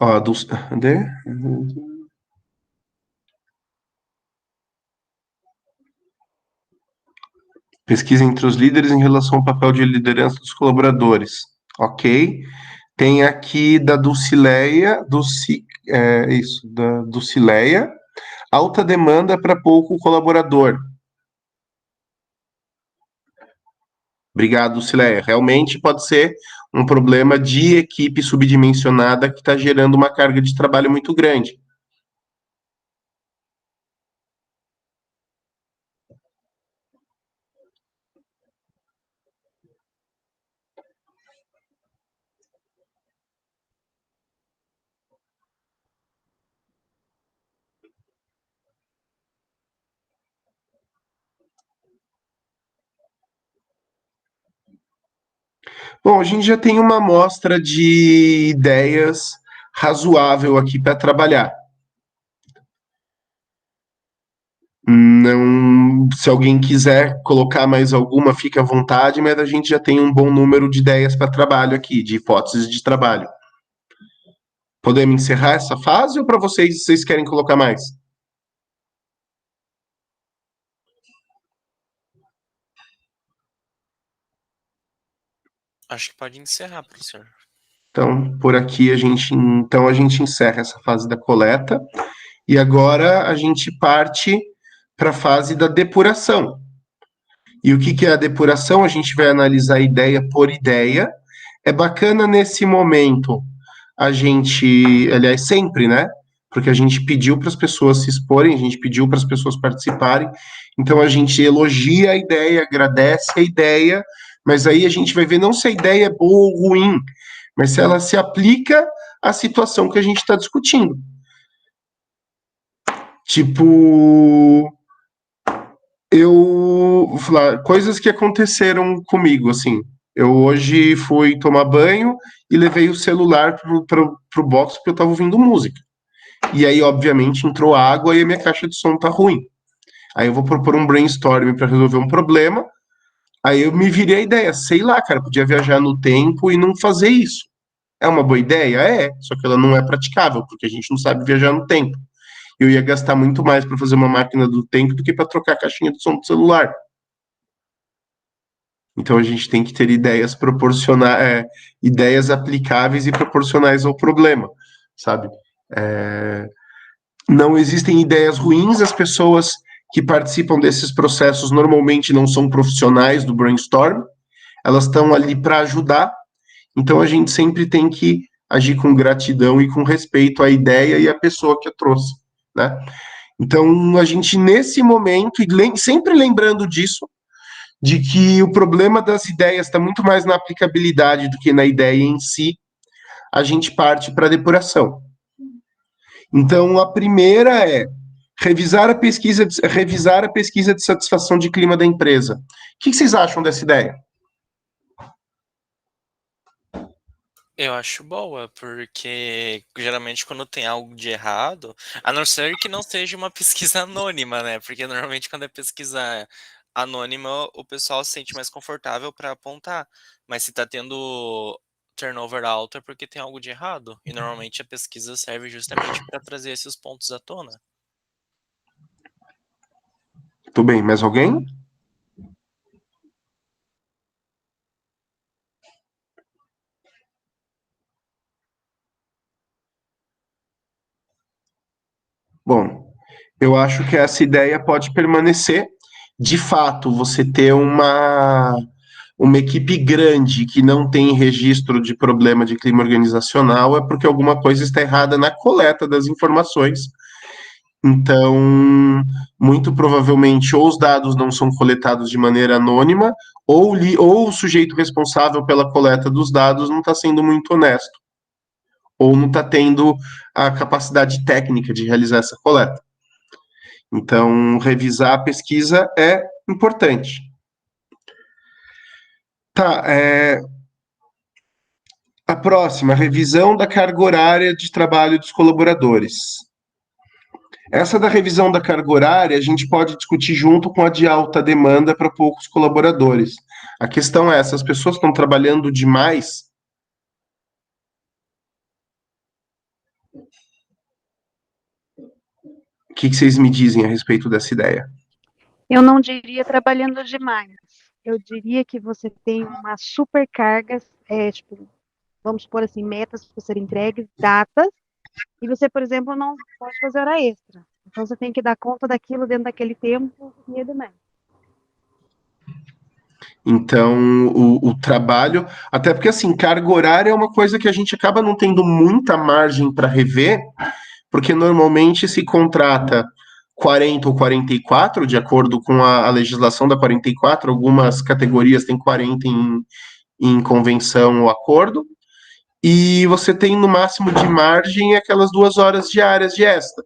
Speaker 1: Ó, cadê? Pesquisa entre os líderes em relação ao papel de liderança dos colaboradores. Ok. Tem aqui da Dulcileia, da Dulcileia, alta demanda para pouco colaborador. Obrigado, Dulcileia. Realmente pode ser um problema de equipe subdimensionada que está gerando uma carga de trabalho muito grande. Bom, a gente já tem uma amostra de ideias razoável aqui para trabalhar. Não, se alguém quiser colocar mais alguma, fique à vontade, mas a gente já tem um bom número de ideias para trabalho aqui, de hipóteses de trabalho. Podemos encerrar essa fase ou para vocês querem colocar mais?
Speaker 2: Acho que pode encerrar, professor.
Speaker 1: Então, por aqui a gente encerra essa fase da coleta e agora a gente parte para a fase da depuração. E o que é a depuração? A gente vai analisar ideia por ideia. É bacana nesse momento a gente, aliás, sempre, né? Porque a gente pediu para as pessoas se exporem, a gente pediu para as pessoas participarem. Então a gente elogia a ideia, agradece a ideia, mas aí a gente vai ver não se a ideia é boa ou ruim, mas se ela se aplica à situação que a gente está discutindo. Tipo, eu vou falar coisas que aconteceram comigo, assim. Eu hoje fui tomar banho e levei o celular pro box porque eu tava ouvindo música. E aí, obviamente, entrou água e a minha caixa de som tá ruim. Aí eu vou propor um brainstorming para resolver um problema. Aí eu me virei a ideia, sei lá, cara, podia viajar no tempo e não fazer isso. É uma boa ideia? É, só que ela não é praticável, porque a gente não sabe viajar no tempo. Eu ia gastar muito mais para fazer uma máquina do tempo do que para trocar a caixinha de som do celular. Então a gente tem que ter ideias aplicáveis e proporcionais ao problema, sabe? Não existem ideias ruins, as pessoas que participam desses processos normalmente não são profissionais do brainstorm, elas estão ali para ajudar, então a gente sempre tem que agir com gratidão e com respeito à ideia e à pessoa que a trouxe, né? Então, a gente, nesse momento, e sempre lembrando disso, de que o problema das ideias está muito mais na aplicabilidade do que na ideia em si, a gente parte para a depuração. Então, a primeira é revisar a pesquisa de satisfação de clima da empresa. O que vocês acham dessa ideia?
Speaker 2: Eu acho boa, porque geralmente quando tem algo de errado, a não ser que não seja uma pesquisa anônima, né? Porque normalmente quando é pesquisa anônima, o pessoal se sente mais confortável para apontar. Mas se tá tendo turnover alto é porque tem algo de errado. E normalmente a pesquisa serve justamente para trazer esses pontos à tona.
Speaker 1: Tudo bem, mais alguém? Bom, eu acho que essa ideia pode permanecer. De fato, você ter uma equipe grande que não tem registro de problema de clima organizacional é porque alguma coisa está errada na coleta das informações. Então, muito provavelmente, ou os dados não são coletados de maneira anônima, ou o sujeito responsável pela coleta dos dados não está sendo muito honesto, ou não está tendo a capacidade técnica de realizar essa coleta. Então, revisar a pesquisa é importante. Tá, a próxima, revisão da carga horária de trabalho dos colaboradores. Essa da revisão da carga horária a gente pode discutir junto com a de alta demanda para poucos colaboradores. A questão é, essas pessoas estão trabalhando demais? O que vocês me dizem a respeito dessa ideia?
Speaker 5: Eu não diria trabalhando demais. Eu diria que você tem uma supercarga, tipo, vamos supor assim, metas para serem entregues, datas, e você, por exemplo, não pode fazer hora extra. Então você tem que dar conta daquilo dentro daquele tempo e é demais.
Speaker 1: Então, o trabalho, até porque assim, carga horária é uma coisa que a gente acaba não tendo muita margem para rever, porque normalmente se contrata 40 ou 44, de acordo com a legislação da 44, algumas categorias têm 40 em convenção ou acordo, e você tem no máximo de margem aquelas 2 horas diárias de extra.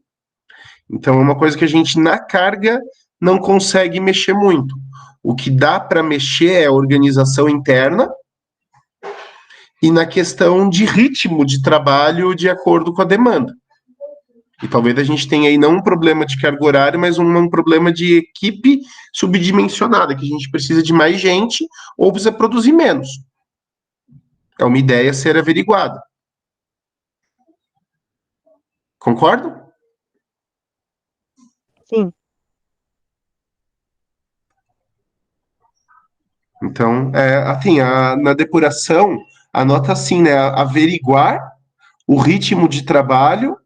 Speaker 1: Então é uma coisa que a gente na carga não consegue mexer muito. O que dá para mexer é a organização interna e na questão de ritmo de trabalho de acordo com a demanda. E talvez a gente tenha aí não um problema de carga horária, mas um problema de equipe subdimensionada, que a gente precisa de mais gente ou precisa produzir menos. É uma ideia a ser averiguada. Concordo?
Speaker 5: Sim.
Speaker 1: Então, assim, na depuração, anota assim, né? Averiguar o ritmo de trabalho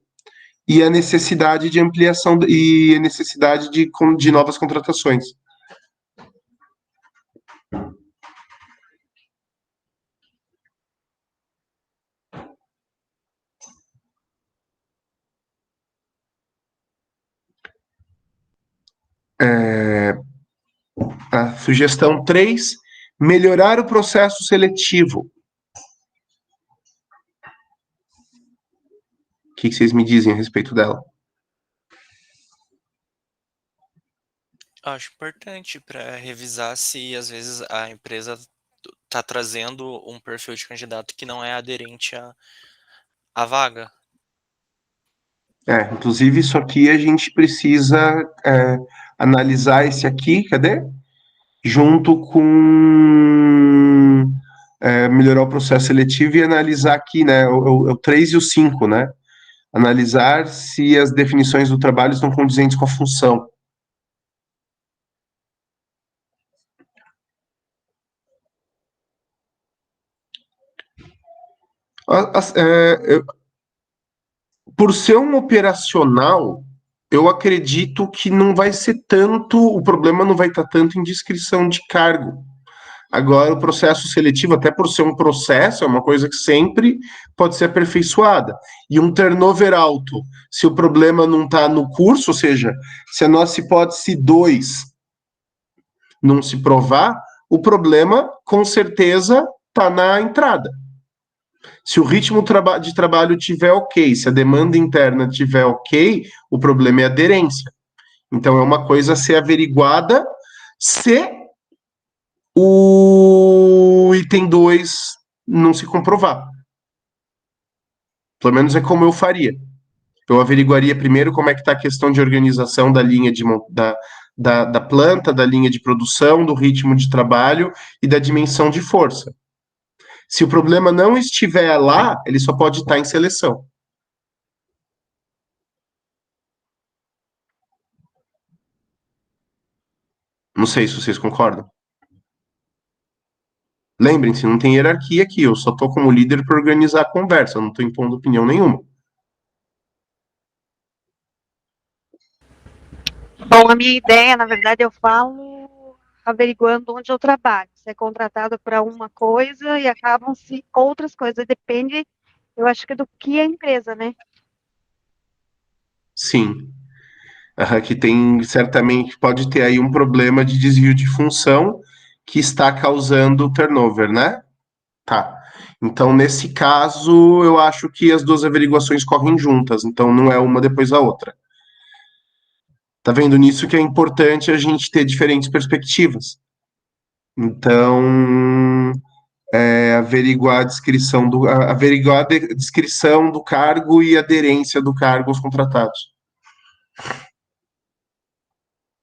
Speaker 1: e a necessidade de ampliação e a necessidade de novas contratações. A sugestão 3, melhorar o processo seletivo. O que vocês me dizem a respeito dela?
Speaker 2: Acho importante para revisar se às vezes a empresa está trazendo um perfil de candidato que não é aderente à vaga.
Speaker 1: Inclusive, isso aqui a gente precisa analisar esse aqui, cadê? Junto com melhorar o processo seletivo e analisar aqui, né? O 3 e o 5, né? Analisar se as definições do trabalho estão condizentes com a função. Por ser um operacional, eu acredito que não vai ser tanto, o problema não vai estar tanto em descrição de cargo. Agora, o processo seletivo, até por ser um processo, é uma coisa que sempre pode ser aperfeiçoada. E um turnover alto, se o problema não está no curso, ou seja, se a nossa hipótese 2 não se provar, o problema, com certeza, está na entrada. Se o ritmo de trabalho tiver ok, se a demanda interna tiver ok, o problema é aderência. Então, é uma coisa a ser averiguada se o item 2 não se comprovar. Pelo menos é como eu faria. Eu averiguaria primeiro como é que está a questão de organização da linha da planta, da linha de produção, do ritmo de trabalho e da dimensão de força. Se o problema não estiver lá, ele só pode estar em seleção. Não sei se vocês concordam. Lembrem-se, não tem hierarquia aqui, eu só estou como líder para organizar a conversa, eu não estou impondo opinião nenhuma.
Speaker 5: Bom, a minha ideia, na verdade, eu falo averiguando onde eu trabalho. Se é contratado para uma coisa e acabam-se outras coisas. Depende, eu acho que do que é a empresa, né?
Speaker 1: Sim. Que tem, certamente, pode ter aí um problema de desvio de função que está causando turnover, né? Tá. Então, nesse caso, eu acho que as duas averiguações correm juntas, então não é uma depois da outra. Tá vendo? Nisso que é importante a gente ter diferentes perspectivas. Então, averiguar a descrição do cargo e aderência do cargo aos contratados.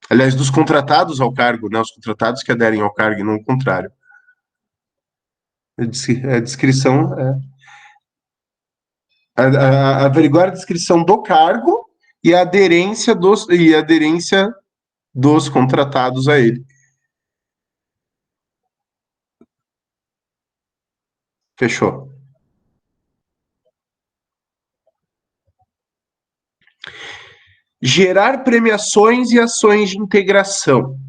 Speaker 1: Aliás, dos contratados ao cargo, né? Os contratados que aderem ao cargo e não o contrário. A descrição averiguar a descrição do cargo e a aderência dos contratados a ele. Fechou. Gerar premiações e ações de integração.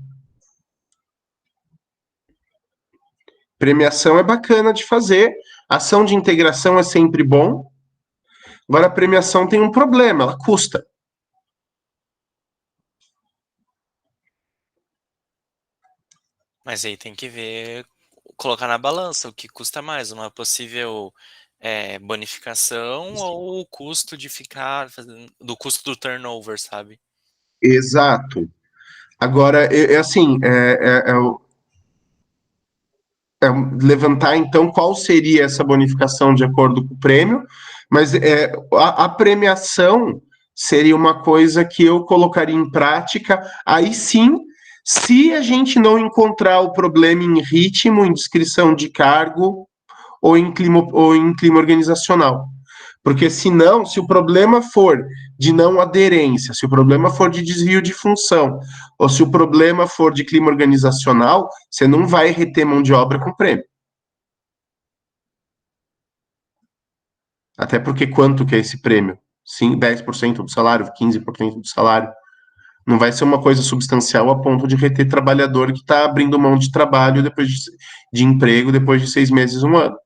Speaker 1: Premiação é bacana de fazer, ação de integração é sempre bom. Agora, a premiação tem um problema, ela custa.
Speaker 2: Mas aí tem que ver, colocar na balança o que custa mais, uma possível bonificação ou o custo de ficar, do custo do turnover, sabe?
Speaker 1: Exato. Agora, levantar, então, qual seria essa bonificação de acordo com o prêmio, mas a premiação seria uma coisa que eu colocaria em prática, aí sim, se a gente não encontrar o problema em ritmo, em descrição de cargo ou em clima organizacional. Porque senão, se o problema for de não aderência, se o problema for de desvio de função, ou se o problema for de clima organizacional, você não vai reter mão de obra com prêmio. Até porque quanto que é esse prêmio? Sim, 10% do salário, 15% do salário. Não vai ser uma coisa substancial a ponto de reter trabalhador que está abrindo mão de trabalho depois de emprego depois de 6 meses, 1 ano.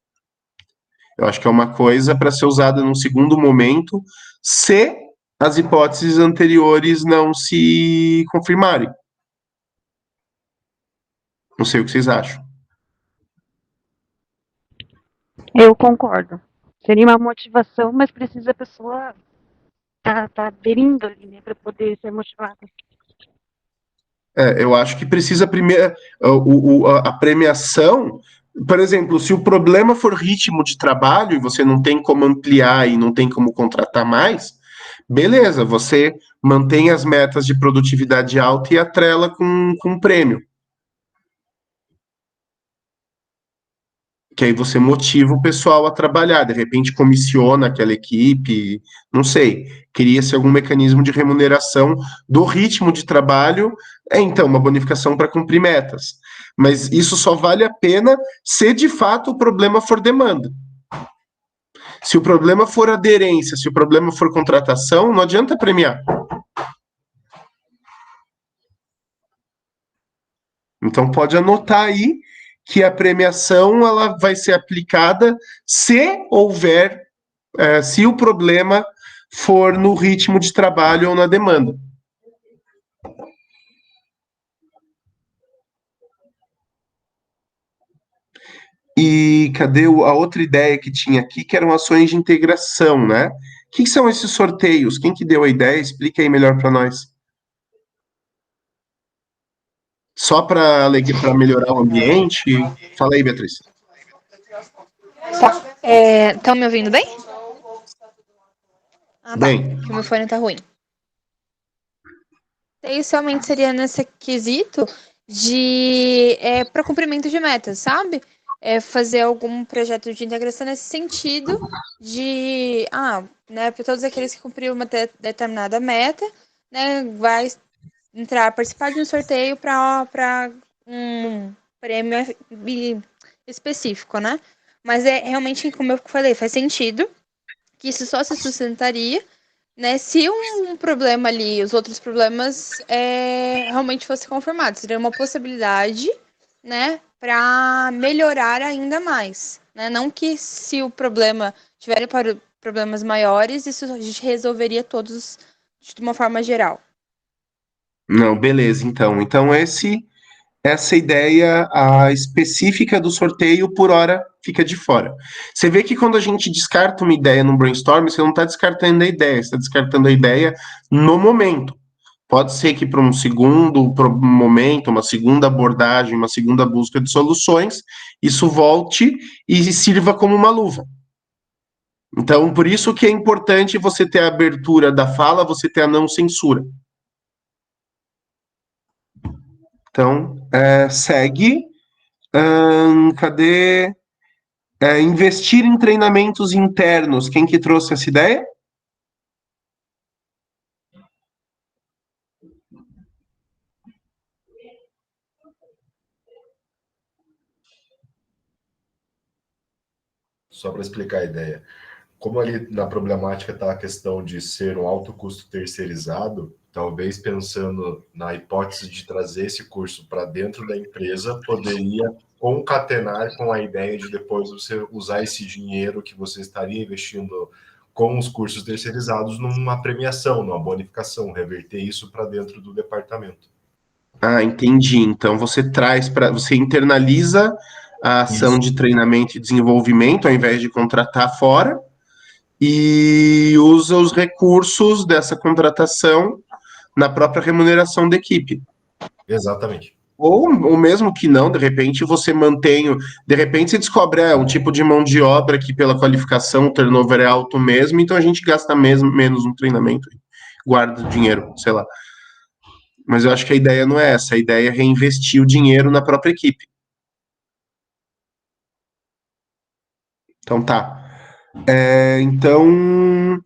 Speaker 1: Eu acho que é uma coisa para ser usada num segundo momento, se as hipóteses anteriores não se confirmarem. Não sei o que vocês acham.
Speaker 5: Eu concordo. Seria uma motivação, mas precisa a pessoa tá aderindo ali, né, para poder ser motivada.
Speaker 1: Eu acho que precisa primeiro a premiação. Por exemplo, se o problema for ritmo de trabalho e você não tem como ampliar e não tem como contratar mais, beleza, você mantém as metas de produtividade alta e atrela com prêmio. Que aí você motiva o pessoal a trabalhar, de repente comissiona aquela equipe, não sei, cria-se algum mecanismo de remuneração do ritmo de trabalho, então, uma bonificação para cumprir metas. Mas isso só vale a pena se de fato o problema for demanda. Se o problema for aderência, se o problema for contratação, não adianta premiar. Então pode anotar aí que a premiação ela vai ser aplicada se houver, se o problema for no ritmo de trabalho ou na demanda. E cadê a outra ideia que tinha aqui, que eram ações de integração, né? O que são esses sorteios? Quem que deu a ideia? Explica aí melhor para nós. Só para melhorar o ambiente? Fala aí, Beatriz.
Speaker 6: Tá. Estão me ouvindo bem?
Speaker 1: Bem.
Speaker 6: Que o meu fone tá ruim. Isso realmente seria nesse quesito de para cumprimento de metas, sabe? Fazer algum projeto de integração nesse sentido de, né, para todos aqueles que cumpriram uma determinada meta, né, vai participar de um sorteio para um prêmio específico, né? Mas realmente, como eu falei, faz sentido que isso só se sustentaria, né, se um problema ali, os outros problemas realmente fossem confirmados. Seria uma possibilidade, né, para melhorar ainda mais, né? Não que se o problema tiver problemas maiores, isso a gente resolveria todos de uma forma geral.
Speaker 1: Não, beleza, então. Então, essa ideia específica do sorteio, por hora, fica de fora. Você vê que quando a gente descarta uma ideia no brainstorm, você não está descartando a ideia, você está descartando a ideia no momento. Pode ser que para um segundo momento, uma segunda abordagem, uma segunda busca de soluções, isso volte e sirva como uma luva. Então, por isso que é importante você ter a abertura da fala, você ter a não censura. Então, segue. Cadê? Investir em treinamentos internos. Quem que trouxe essa ideia?
Speaker 3: Só para explicar a ideia. Como ali na problemática está a questão de ser um alto custo terceirizado, talvez pensando na hipótese de trazer esse curso para dentro da empresa, poderia concatenar com a ideia de depois você usar esse dinheiro que você estaria investindo com os cursos terceirizados numa premiação, numa bonificação, reverter isso para dentro do departamento.
Speaker 1: Entendi. Então você internaliza a ação de treinamento e desenvolvimento ao invés de contratar fora e usa os recursos dessa contratação na própria remuneração da equipe.
Speaker 3: Exatamente.
Speaker 1: Ou mesmo que não, de repente você mantém, de repente você descobre um tipo de mão de obra que pela qualificação o turnover é alto mesmo, então a gente gasta menos no treinamento, guarda o dinheiro, sei lá. Mas eu acho que a ideia não é essa, a ideia é reinvestir o dinheiro na própria equipe. Então tá. Então,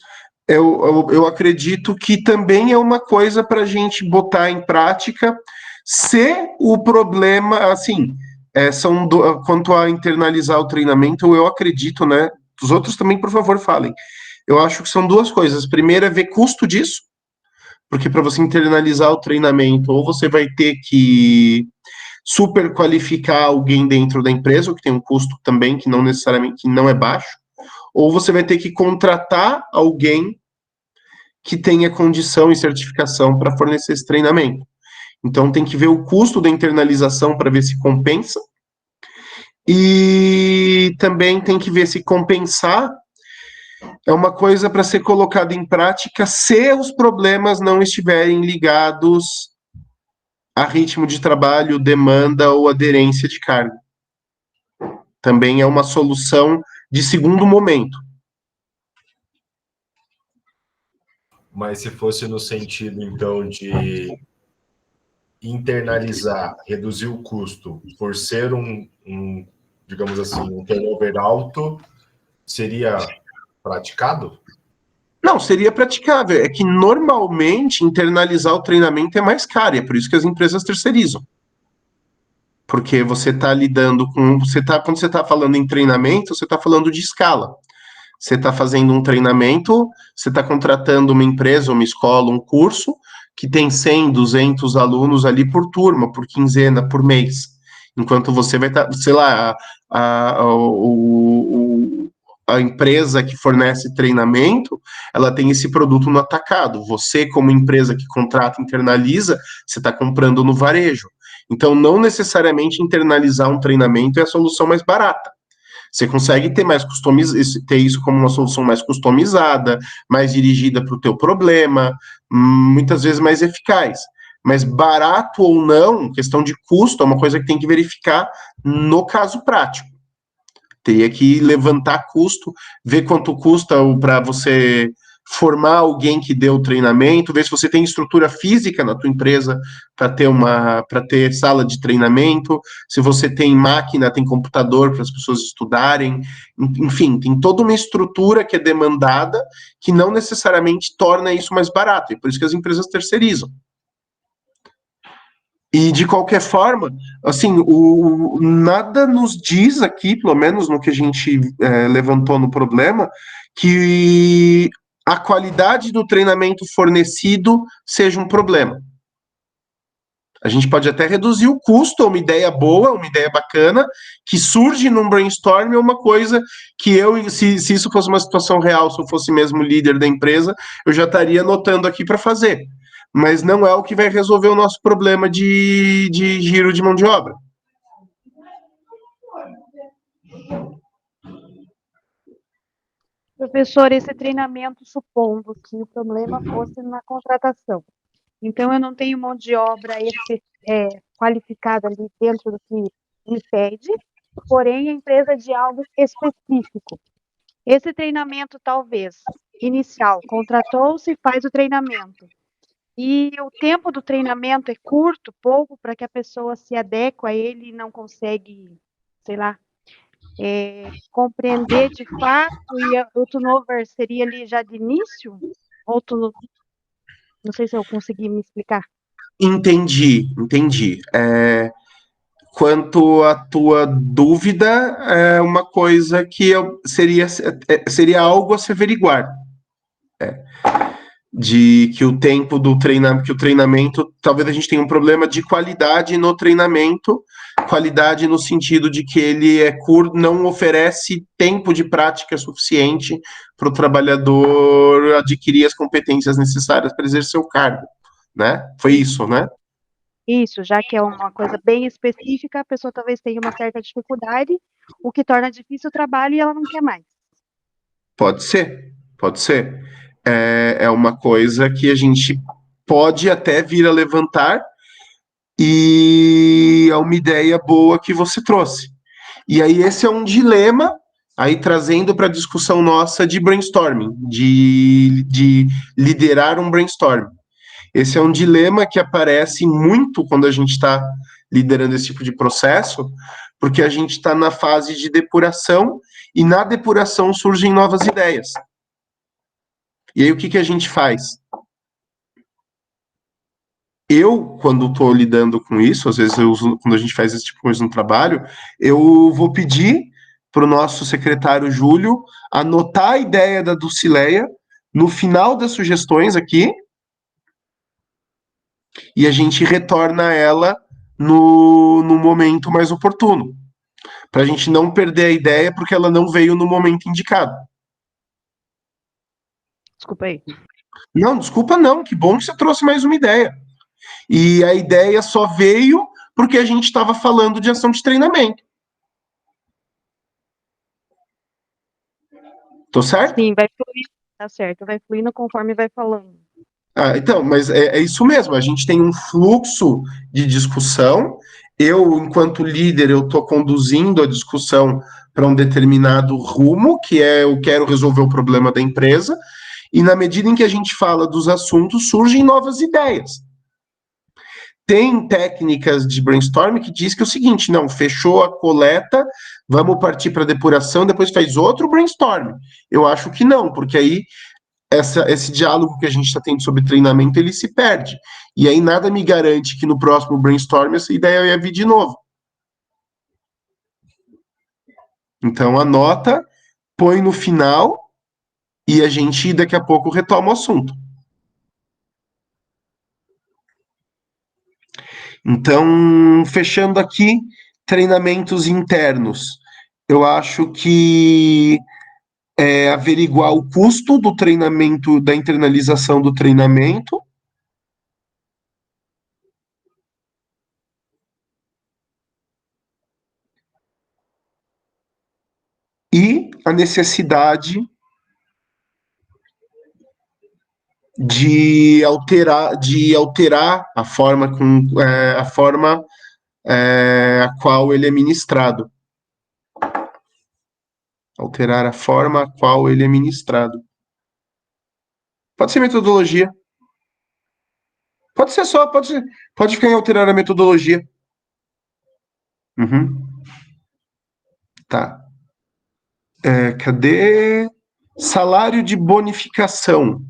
Speaker 1: eu acredito que também é uma coisa para a gente botar em prática se o problema, assim, quanto a internalizar o treinamento, eu acredito, né? Os outros também, por favor, falem. Eu acho que são duas coisas. Primeiro é ver custo disso, porque para você internalizar o treinamento, ou você vai ter que super qualificar alguém dentro da empresa, o que tem um custo também que não necessariamente que não é baixo, ou você vai ter que contratar alguém que tenha condição e certificação para fornecer esse treinamento. Então tem que ver o custo da internalização para ver se compensa. E também tem que ver se compensar é uma coisa para ser colocada em prática se os problemas não estiverem ligados a ritmo de trabalho, demanda ou aderência de carga. Também é uma solução de segundo momento.
Speaker 3: Mas se fosse no sentido, então, de internalizar, reduzir o custo por ser digamos assim, um turnover alto, seria praticado?
Speaker 1: Não, seria praticável. É que normalmente internalizar o treinamento é mais caro, e é por isso que as empresas terceirizam. Porque você está lidando com. Quando você está falando em treinamento, você está falando de escala. Você está fazendo um treinamento, você está contratando uma empresa, uma escola, um curso, que tem 100, 200 alunos ali por turma, por quinzena, por mês. Enquanto você vai estar, sei lá, a empresa que fornece treinamento, ela tem esse produto no atacado. Você, como empresa que contrata, internaliza, você está comprando no varejo. Então, não necessariamente internalizar um treinamento é a solução mais barata. Você consegue ter ter isso como uma solução mais customizada, mais dirigida para o teu problema, muitas vezes mais eficaz. Mas barato ou não, questão de custo, é uma coisa que tem que verificar no caso prático. Teria que levantar custo, ver quanto custa para você formar alguém que dê o treinamento, ver se você tem estrutura física na tua empresa para ter sala de treinamento, se você tem máquina, tem computador para as pessoas estudarem, enfim, tem toda uma estrutura que é demandada que não necessariamente torna isso mais barato, e por isso que as empresas terceirizam. E, de qualquer forma, assim, nada nos diz aqui, pelo menos no que a gente levantou no problema, que a qualidade do treinamento fornecido seja um problema. A gente pode até reduzir o custo, uma ideia boa, uma ideia bacana, que surge num brainstorm, é uma coisa que se isso fosse uma situação real, se eu fosse mesmo líder da empresa, eu já estaria anotando aqui para fazer. Mas não é o que vai resolver o nosso problema de giro de mão de obra.
Speaker 5: Professor, esse treinamento, supondo que o problema fosse na contratação. Então, eu não tenho mão de obra qualificada ali dentro do que me pede, porém, a empresa é de algo específico. Esse treinamento, talvez, inicial, contratou-se e faz o treinamento. E o tempo do treinamento é curto, pouco, para que a pessoa se adeque a ele e não consegue, sei lá, compreender de fato, e o turnover seria ali já de início? Ou não sei se eu consegui me explicar.
Speaker 1: Entendi. Quanto à tua dúvida, é uma coisa que seria algo a se averiguar. De que o tempo do treinamento, que o treinamento, talvez a gente tenha um problema de qualidade no treinamento, qualidade no sentido de que ele é curto, não oferece tempo de prática suficiente para o trabalhador adquirir as competências necessárias para exercer o cargo, né? Foi isso, né?
Speaker 5: Isso, já que é uma coisa bem específica, a pessoa talvez tenha uma certa dificuldade, o que torna difícil o trabalho e ela não quer mais.
Speaker 1: Pode ser. É uma coisa que a gente pode até vir a levantar, e é uma ideia boa que você trouxe. E aí esse é um dilema, aí trazendo para a discussão nossa de brainstorming, de liderar um brainstorm. Esse é um dilema que aparece muito quando a gente está liderando esse tipo de processo, porque a gente está na fase de depuração, e na depuração surgem novas ideias. E aí o que a gente faz? Eu, quando estou lidando com isso, às vezes quando a gente faz esse tipo de coisa no trabalho, eu vou pedir para o nosso secretário Júlio anotar a ideia da Dulcileia no final das sugestões aqui, e a gente retorna ela no momento mais oportuno, para a gente não perder a ideia porque ela não veio no momento indicado.
Speaker 5: Desculpa aí.
Speaker 1: Não, desculpa não, que bom que você trouxe mais uma ideia. E a ideia só veio porque a gente estava falando de ação de treinamento. Tô certo?
Speaker 5: Sim, vai fluir, tá certo, vai fluindo conforme vai falando.
Speaker 1: Então, mas é isso mesmo, a gente tem um fluxo de discussão, eu, enquanto líder, eu estou conduzindo a discussão para um determinado rumo, que é eu quero resolver o problema da empresa, e na medida em que a gente fala dos assuntos, surgem novas ideias. Tem técnicas de brainstorming que diz que é o seguinte, não, fechou a coleta, vamos partir para a depuração, depois faz outro brainstorming. Eu acho que não, porque aí esse diálogo que a gente está tendo sobre treinamento, ele se perde. E aí nada me garante que no próximo brainstorm essa ideia ia vir de novo. Então anota, põe no final e a gente daqui a pouco retoma o assunto. Então, fechando aqui, treinamentos internos. Eu acho que averiguar o custo do treinamento, da internalização do treinamento. E a necessidade de alterar a forma a qual ele é ministrado. Alterar a forma a qual ele é ministrado. Pode ser metodologia. Pode ficar em alterar a metodologia. Uhum. Tá. Cadê? Salário de bonificação.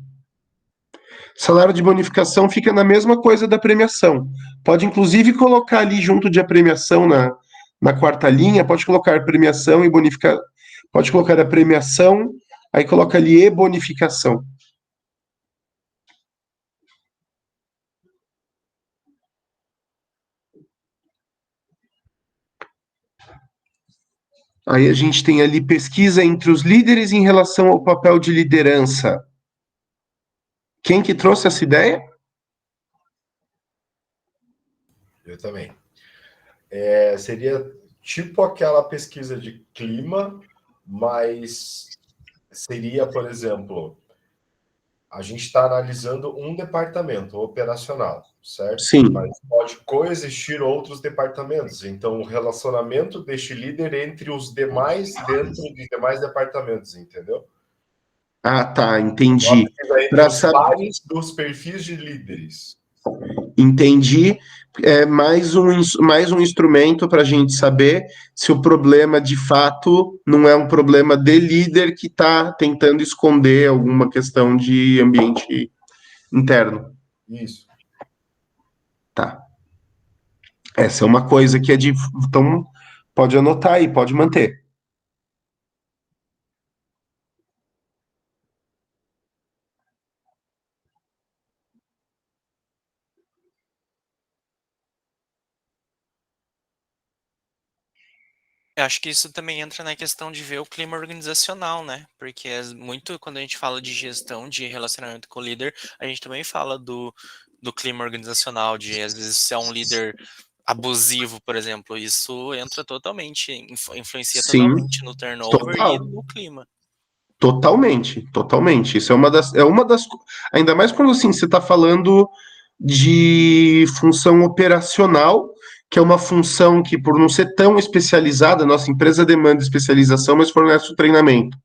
Speaker 1: Salário de bonificação fica na mesma coisa da premiação. Pode, inclusive, colocar ali junto de a premiação na quarta linha, pode colocar premiação e bonificação. Pode colocar a premiação, aí coloca ali e bonificação. Aí a gente tem ali pesquisa entre os líderes em relação ao papel de liderança. Quem que trouxe essa ideia?
Speaker 3: Eu também. Seria tipo aquela pesquisa de clima, mas seria, por exemplo, a gente está analisando um departamento operacional, certo?
Speaker 1: Sim.
Speaker 3: Mas pode coexistir outros departamentos. Então, o relacionamento deste líder entre os demais dentro dos demais departamentos, entendeu?
Speaker 1: Ah, tá, entendi.
Speaker 3: Entre os pares dos perfis de líderes.
Speaker 1: Entendi. Mais um instrumento para a gente saber se o problema de fato não é um problema de líder que está tentando esconder alguma questão de ambiente interno.
Speaker 3: Isso.
Speaker 1: Tá. Essa é uma coisa que é de. Então, pode anotar aí, pode manter.
Speaker 2: Eu acho que isso também entra na questão de ver o clima organizacional, né? Porque muito quando a gente fala de gestão, de relacionamento com o líder, a gente também fala do clima organizacional, de às vezes se é um líder abusivo, por exemplo, isso entra totalmente, influencia
Speaker 1: Sim,
Speaker 2: totalmente no turnover
Speaker 1: total.
Speaker 2: e no clima.
Speaker 1: Totalmente. Isso é uma das. Ainda mais quando assim, você está falando de função operacional, que é uma função que, por não ser tão especializada, nossa empresa demanda especialização, mas fornece o treinamento.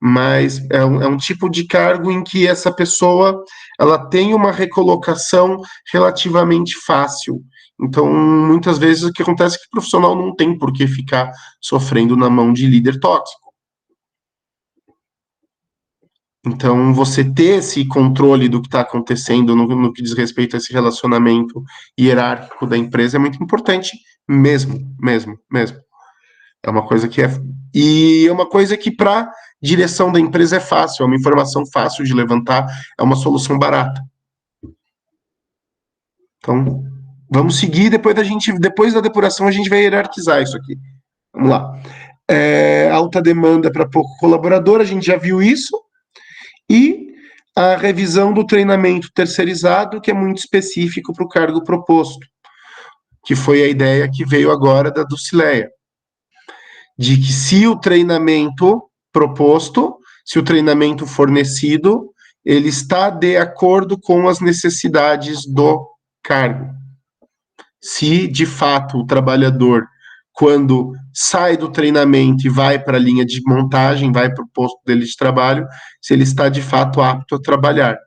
Speaker 1: Mas é um tipo de cargo em que essa pessoa ela tem uma recolocação relativamente fácil. Então, muitas vezes o que acontece é que o profissional não tem por que ficar sofrendo na mão de líder tóxico. Então, você ter esse controle do que está acontecendo no que diz respeito a esse relacionamento hierárquico da empresa é muito importante, mesmo. É uma coisa que E é uma coisa que, para direção da empresa, é fácil, é uma informação fácil de levantar, é uma solução barata. Então, vamos seguir, depois da depuração, a gente vai hierarquizar isso aqui. Vamos lá. Alta demanda para pouco colaborador, a gente já viu isso. E a revisão do treinamento terceirizado, que é muito específico para o cargo proposto, que foi a ideia que veio agora da Dulcileia, de que se o treinamento proposto, se o treinamento fornecido, ele está de acordo com as necessidades do cargo. Se, de fato, o trabalhador, quando sai do treinamento e vai para a linha de montagem, vai para o posto dele de trabalho, se ele está, de fato, apto a trabalhar.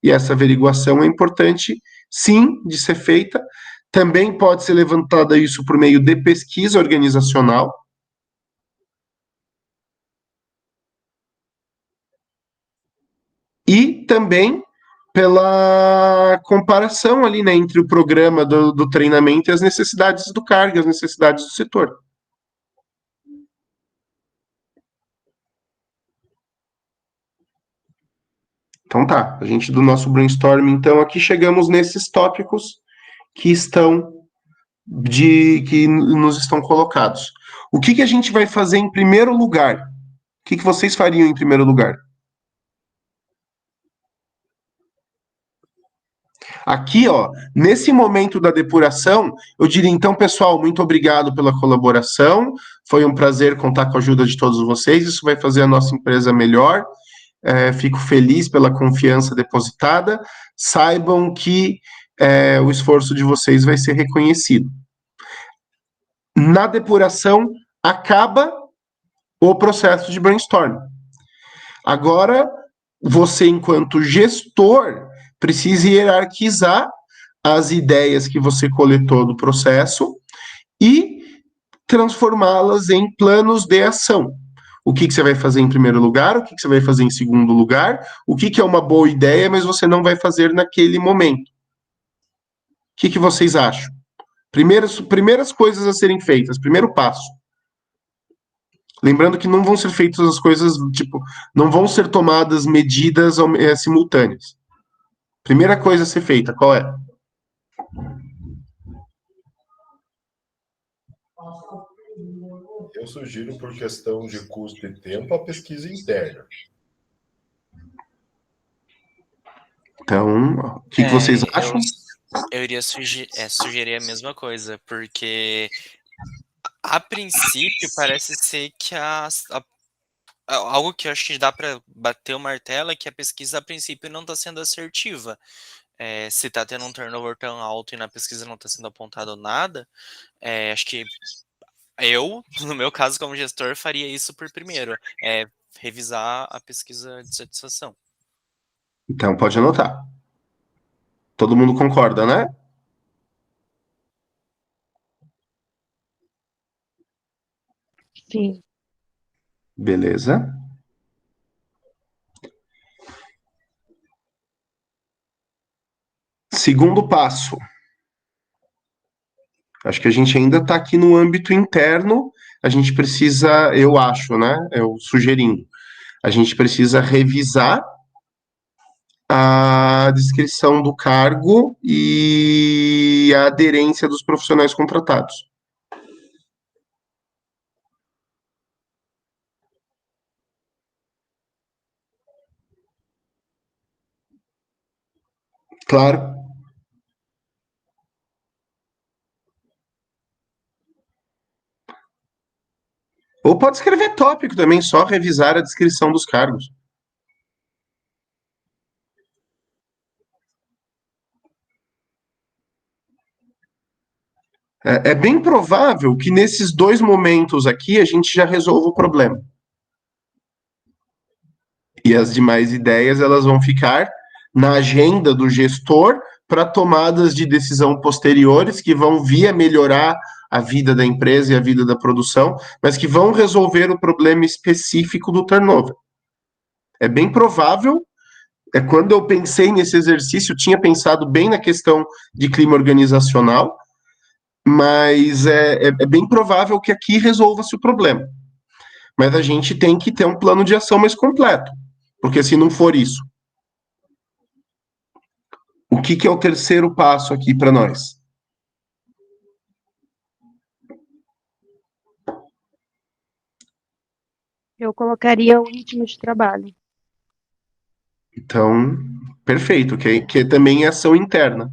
Speaker 1: E essa averiguação é importante, sim, de ser feita. Também pode ser levantada isso por meio de pesquisa organizacional. E também pela comparação ali, né, entre o programa do treinamento e as necessidades do cargo, as necessidades do setor. Então tá, a gente do nosso brainstorming, então aqui chegamos nesses tópicos que estão que nos estão colocados. O que a gente vai fazer em primeiro lugar? O que vocês fariam em primeiro lugar? Aqui, ó, nesse momento da depuração, eu diria, então, pessoal, muito obrigado pela colaboração. Foi um prazer contar com a ajuda de todos vocês. Isso vai fazer a nossa empresa melhor. Fico feliz pela confiança depositada. Saibam que o esforço de vocês vai ser reconhecido. Na depuração, acaba o processo de brainstorm. Agora, você, enquanto gestor, precisa hierarquizar as ideias que você coletou do processo e transformá-las em planos de ação. O que você vai fazer em primeiro lugar, o que você vai fazer em segundo lugar, o que é uma boa ideia, mas você não vai fazer naquele momento. O que vocês acham? Primeiras coisas a serem feitas, primeiro passo. Lembrando que não vão ser feitas as coisas, tipo, não vão ser tomadas medidas simultâneas. Primeira coisa a ser feita, qual é?
Speaker 3: Eu sugiro, por questão de custo e tempo, a pesquisa interna.
Speaker 1: Então, o que vocês acham?
Speaker 2: Eu iria sugerir a mesma coisa, porque a princípio parece ser que algo que eu acho que dá para bater o martelo é que a pesquisa a princípio não está sendo assertiva. Se está tendo um turnover tão alto e na pesquisa não está sendo apontado nada, acho que eu, no meu caso como gestor, faria isso por primeiro, revisar a pesquisa de satisfação.
Speaker 1: Então, pode anotar. Todo mundo concorda, né?
Speaker 5: Sim.
Speaker 1: Beleza. Segundo passo. Acho que a gente ainda está aqui no âmbito interno. A gente precisa, eu acho, né? Eu sugerindo. A gente precisa revisar a descrição do cargo e a aderência dos profissionais contratados. Claro. Ou pode escrever tópico também, só revisar a descrição dos cargos. É bem provável que nesses dois momentos aqui a gente já resolva o problema. E as demais ideias elas vão ficar na agenda do gestor para tomadas de decisão posteriores que vão vir melhorar a vida da empresa e a vida da produção, mas que vão resolver o problema específico do turnover. É bem provável, quando eu pensei nesse exercício, eu tinha pensado bem na questão de clima organizacional, mas é bem provável que aqui resolva-se o problema. Mas a gente tem que ter um plano de ação mais completo, porque se não for isso, o que é o terceiro passo aqui para nós?
Speaker 5: Eu colocaria o ritmo de trabalho.
Speaker 1: Então, perfeito, que também é ação interna.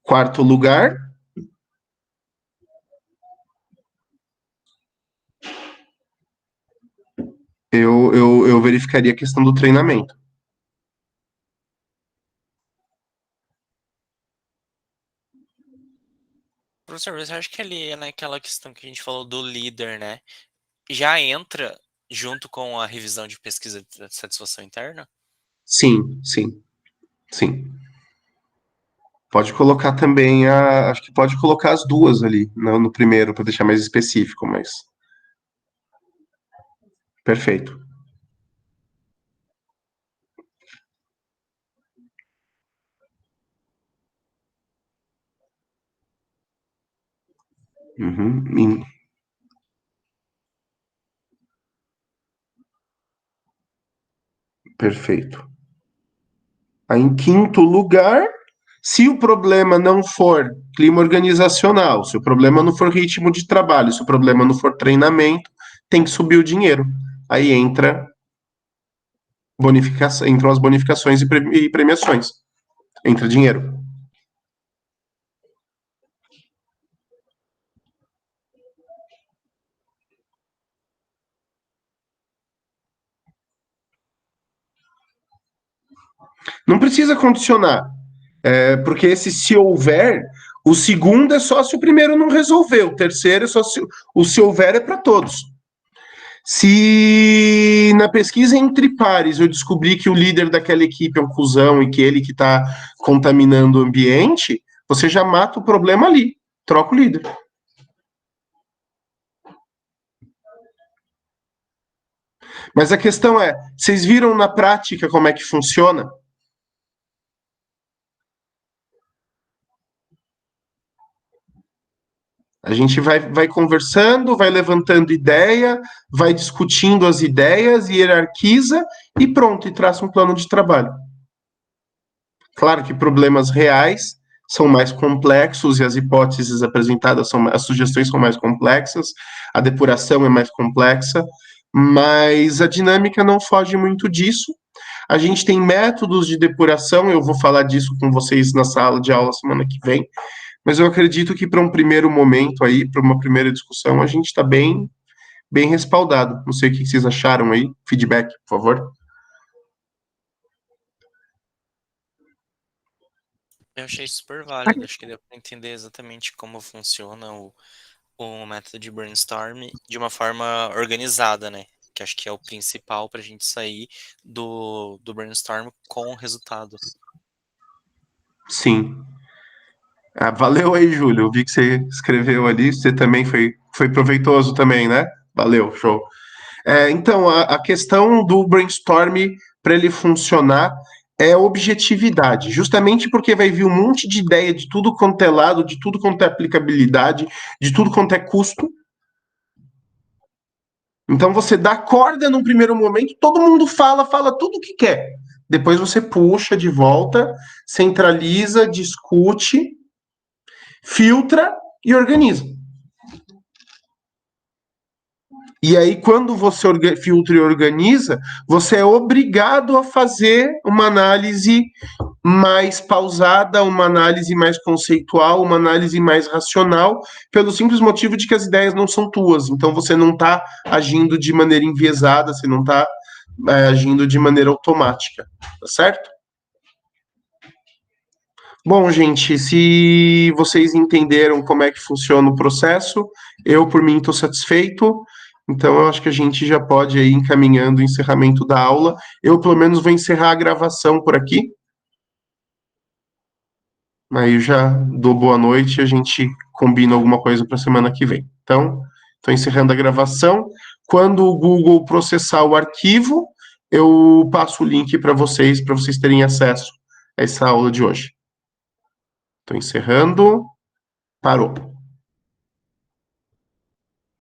Speaker 1: Quarto lugar, eu verificaria a questão do treinamento.
Speaker 2: Professor, você acha que ali é naquela questão que a gente falou do líder, né? Já entra junto com a revisão de pesquisa de satisfação interna?
Speaker 1: Sim, sim, sim. Pode colocar também acho que pode colocar as duas ali no primeiro para deixar mais específico, mas perfeito. Uhum. Perfeito. Aí, em quinto lugar, se o problema não for clima organizacional, se o problema não for ritmo de trabalho, se o problema não for treinamento, tem que subir o dinheiro. Aí entram as bonificações e premiações. Entra dinheiro. Não precisa condicionar, porque se houver, o segundo é só se o primeiro não resolver, o terceiro é só se houver é para todos. Se na pesquisa entre pares eu descobrir que o líder daquela equipe é um cuzão e que ele que está contaminando o ambiente, você já mata o problema ali, troca o líder. Mas a questão é, vocês viram na prática como é que funciona? A gente vai conversando, vai levantando ideia, vai discutindo as ideias, hierarquiza e pronto, e traça um plano de trabalho. Claro que problemas reais são mais complexos e as hipóteses apresentadas as sugestões são mais complexas, a depuração é mais complexa, mas a dinâmica não foge muito disso. A gente tem métodos de depuração, eu vou falar disso com vocês na sala de aula semana que vem, mas eu acredito que para um primeiro momento aí, para uma primeira discussão, a gente está bem respaldado. Não sei o que vocês acharam aí. Feedback, por favor.
Speaker 2: Eu achei super válido, acho que deu para entender exatamente como funciona o método de brainstorm de uma forma organizada, né? Que acho que é o principal para a gente sair do brainstorm com o resultado.
Speaker 1: Sim. Valeu aí, Júlio. Eu vi que você escreveu ali. Você também foi proveitoso também, né? Valeu, show. Então, a questão do brainstorm, para ele funcionar, é objetividade. Justamente porque vai vir um monte de ideia de tudo quanto é lado, de tudo quanto é aplicabilidade, de tudo quanto é custo. Então, você dá corda num primeiro momento, todo mundo fala tudo o que quer. Depois você puxa de volta, centraliza, discute, filtra e organiza. E aí, quando você filtra e organiza, você é obrigado a fazer uma análise mais pausada, uma análise mais conceitual, uma análise mais racional, pelo simples motivo de que as ideias não são tuas. Então, você não está agindo de maneira enviesada, você não está agindo de maneira automática. Tá certo? Bom, gente, se vocês entenderam como é que funciona o processo, eu, por mim, estou satisfeito. Então, eu acho que a gente já pode ir encaminhando o encerramento da aula. Eu, pelo menos, vou encerrar a gravação por aqui. Aí eu já dou boa noite e a gente combina alguma coisa para a semana que vem. Então, estou encerrando a gravação. Quando o Google processar o arquivo, eu passo o link para vocês terem acesso a essa aula de hoje. Estou encerrando. Parou.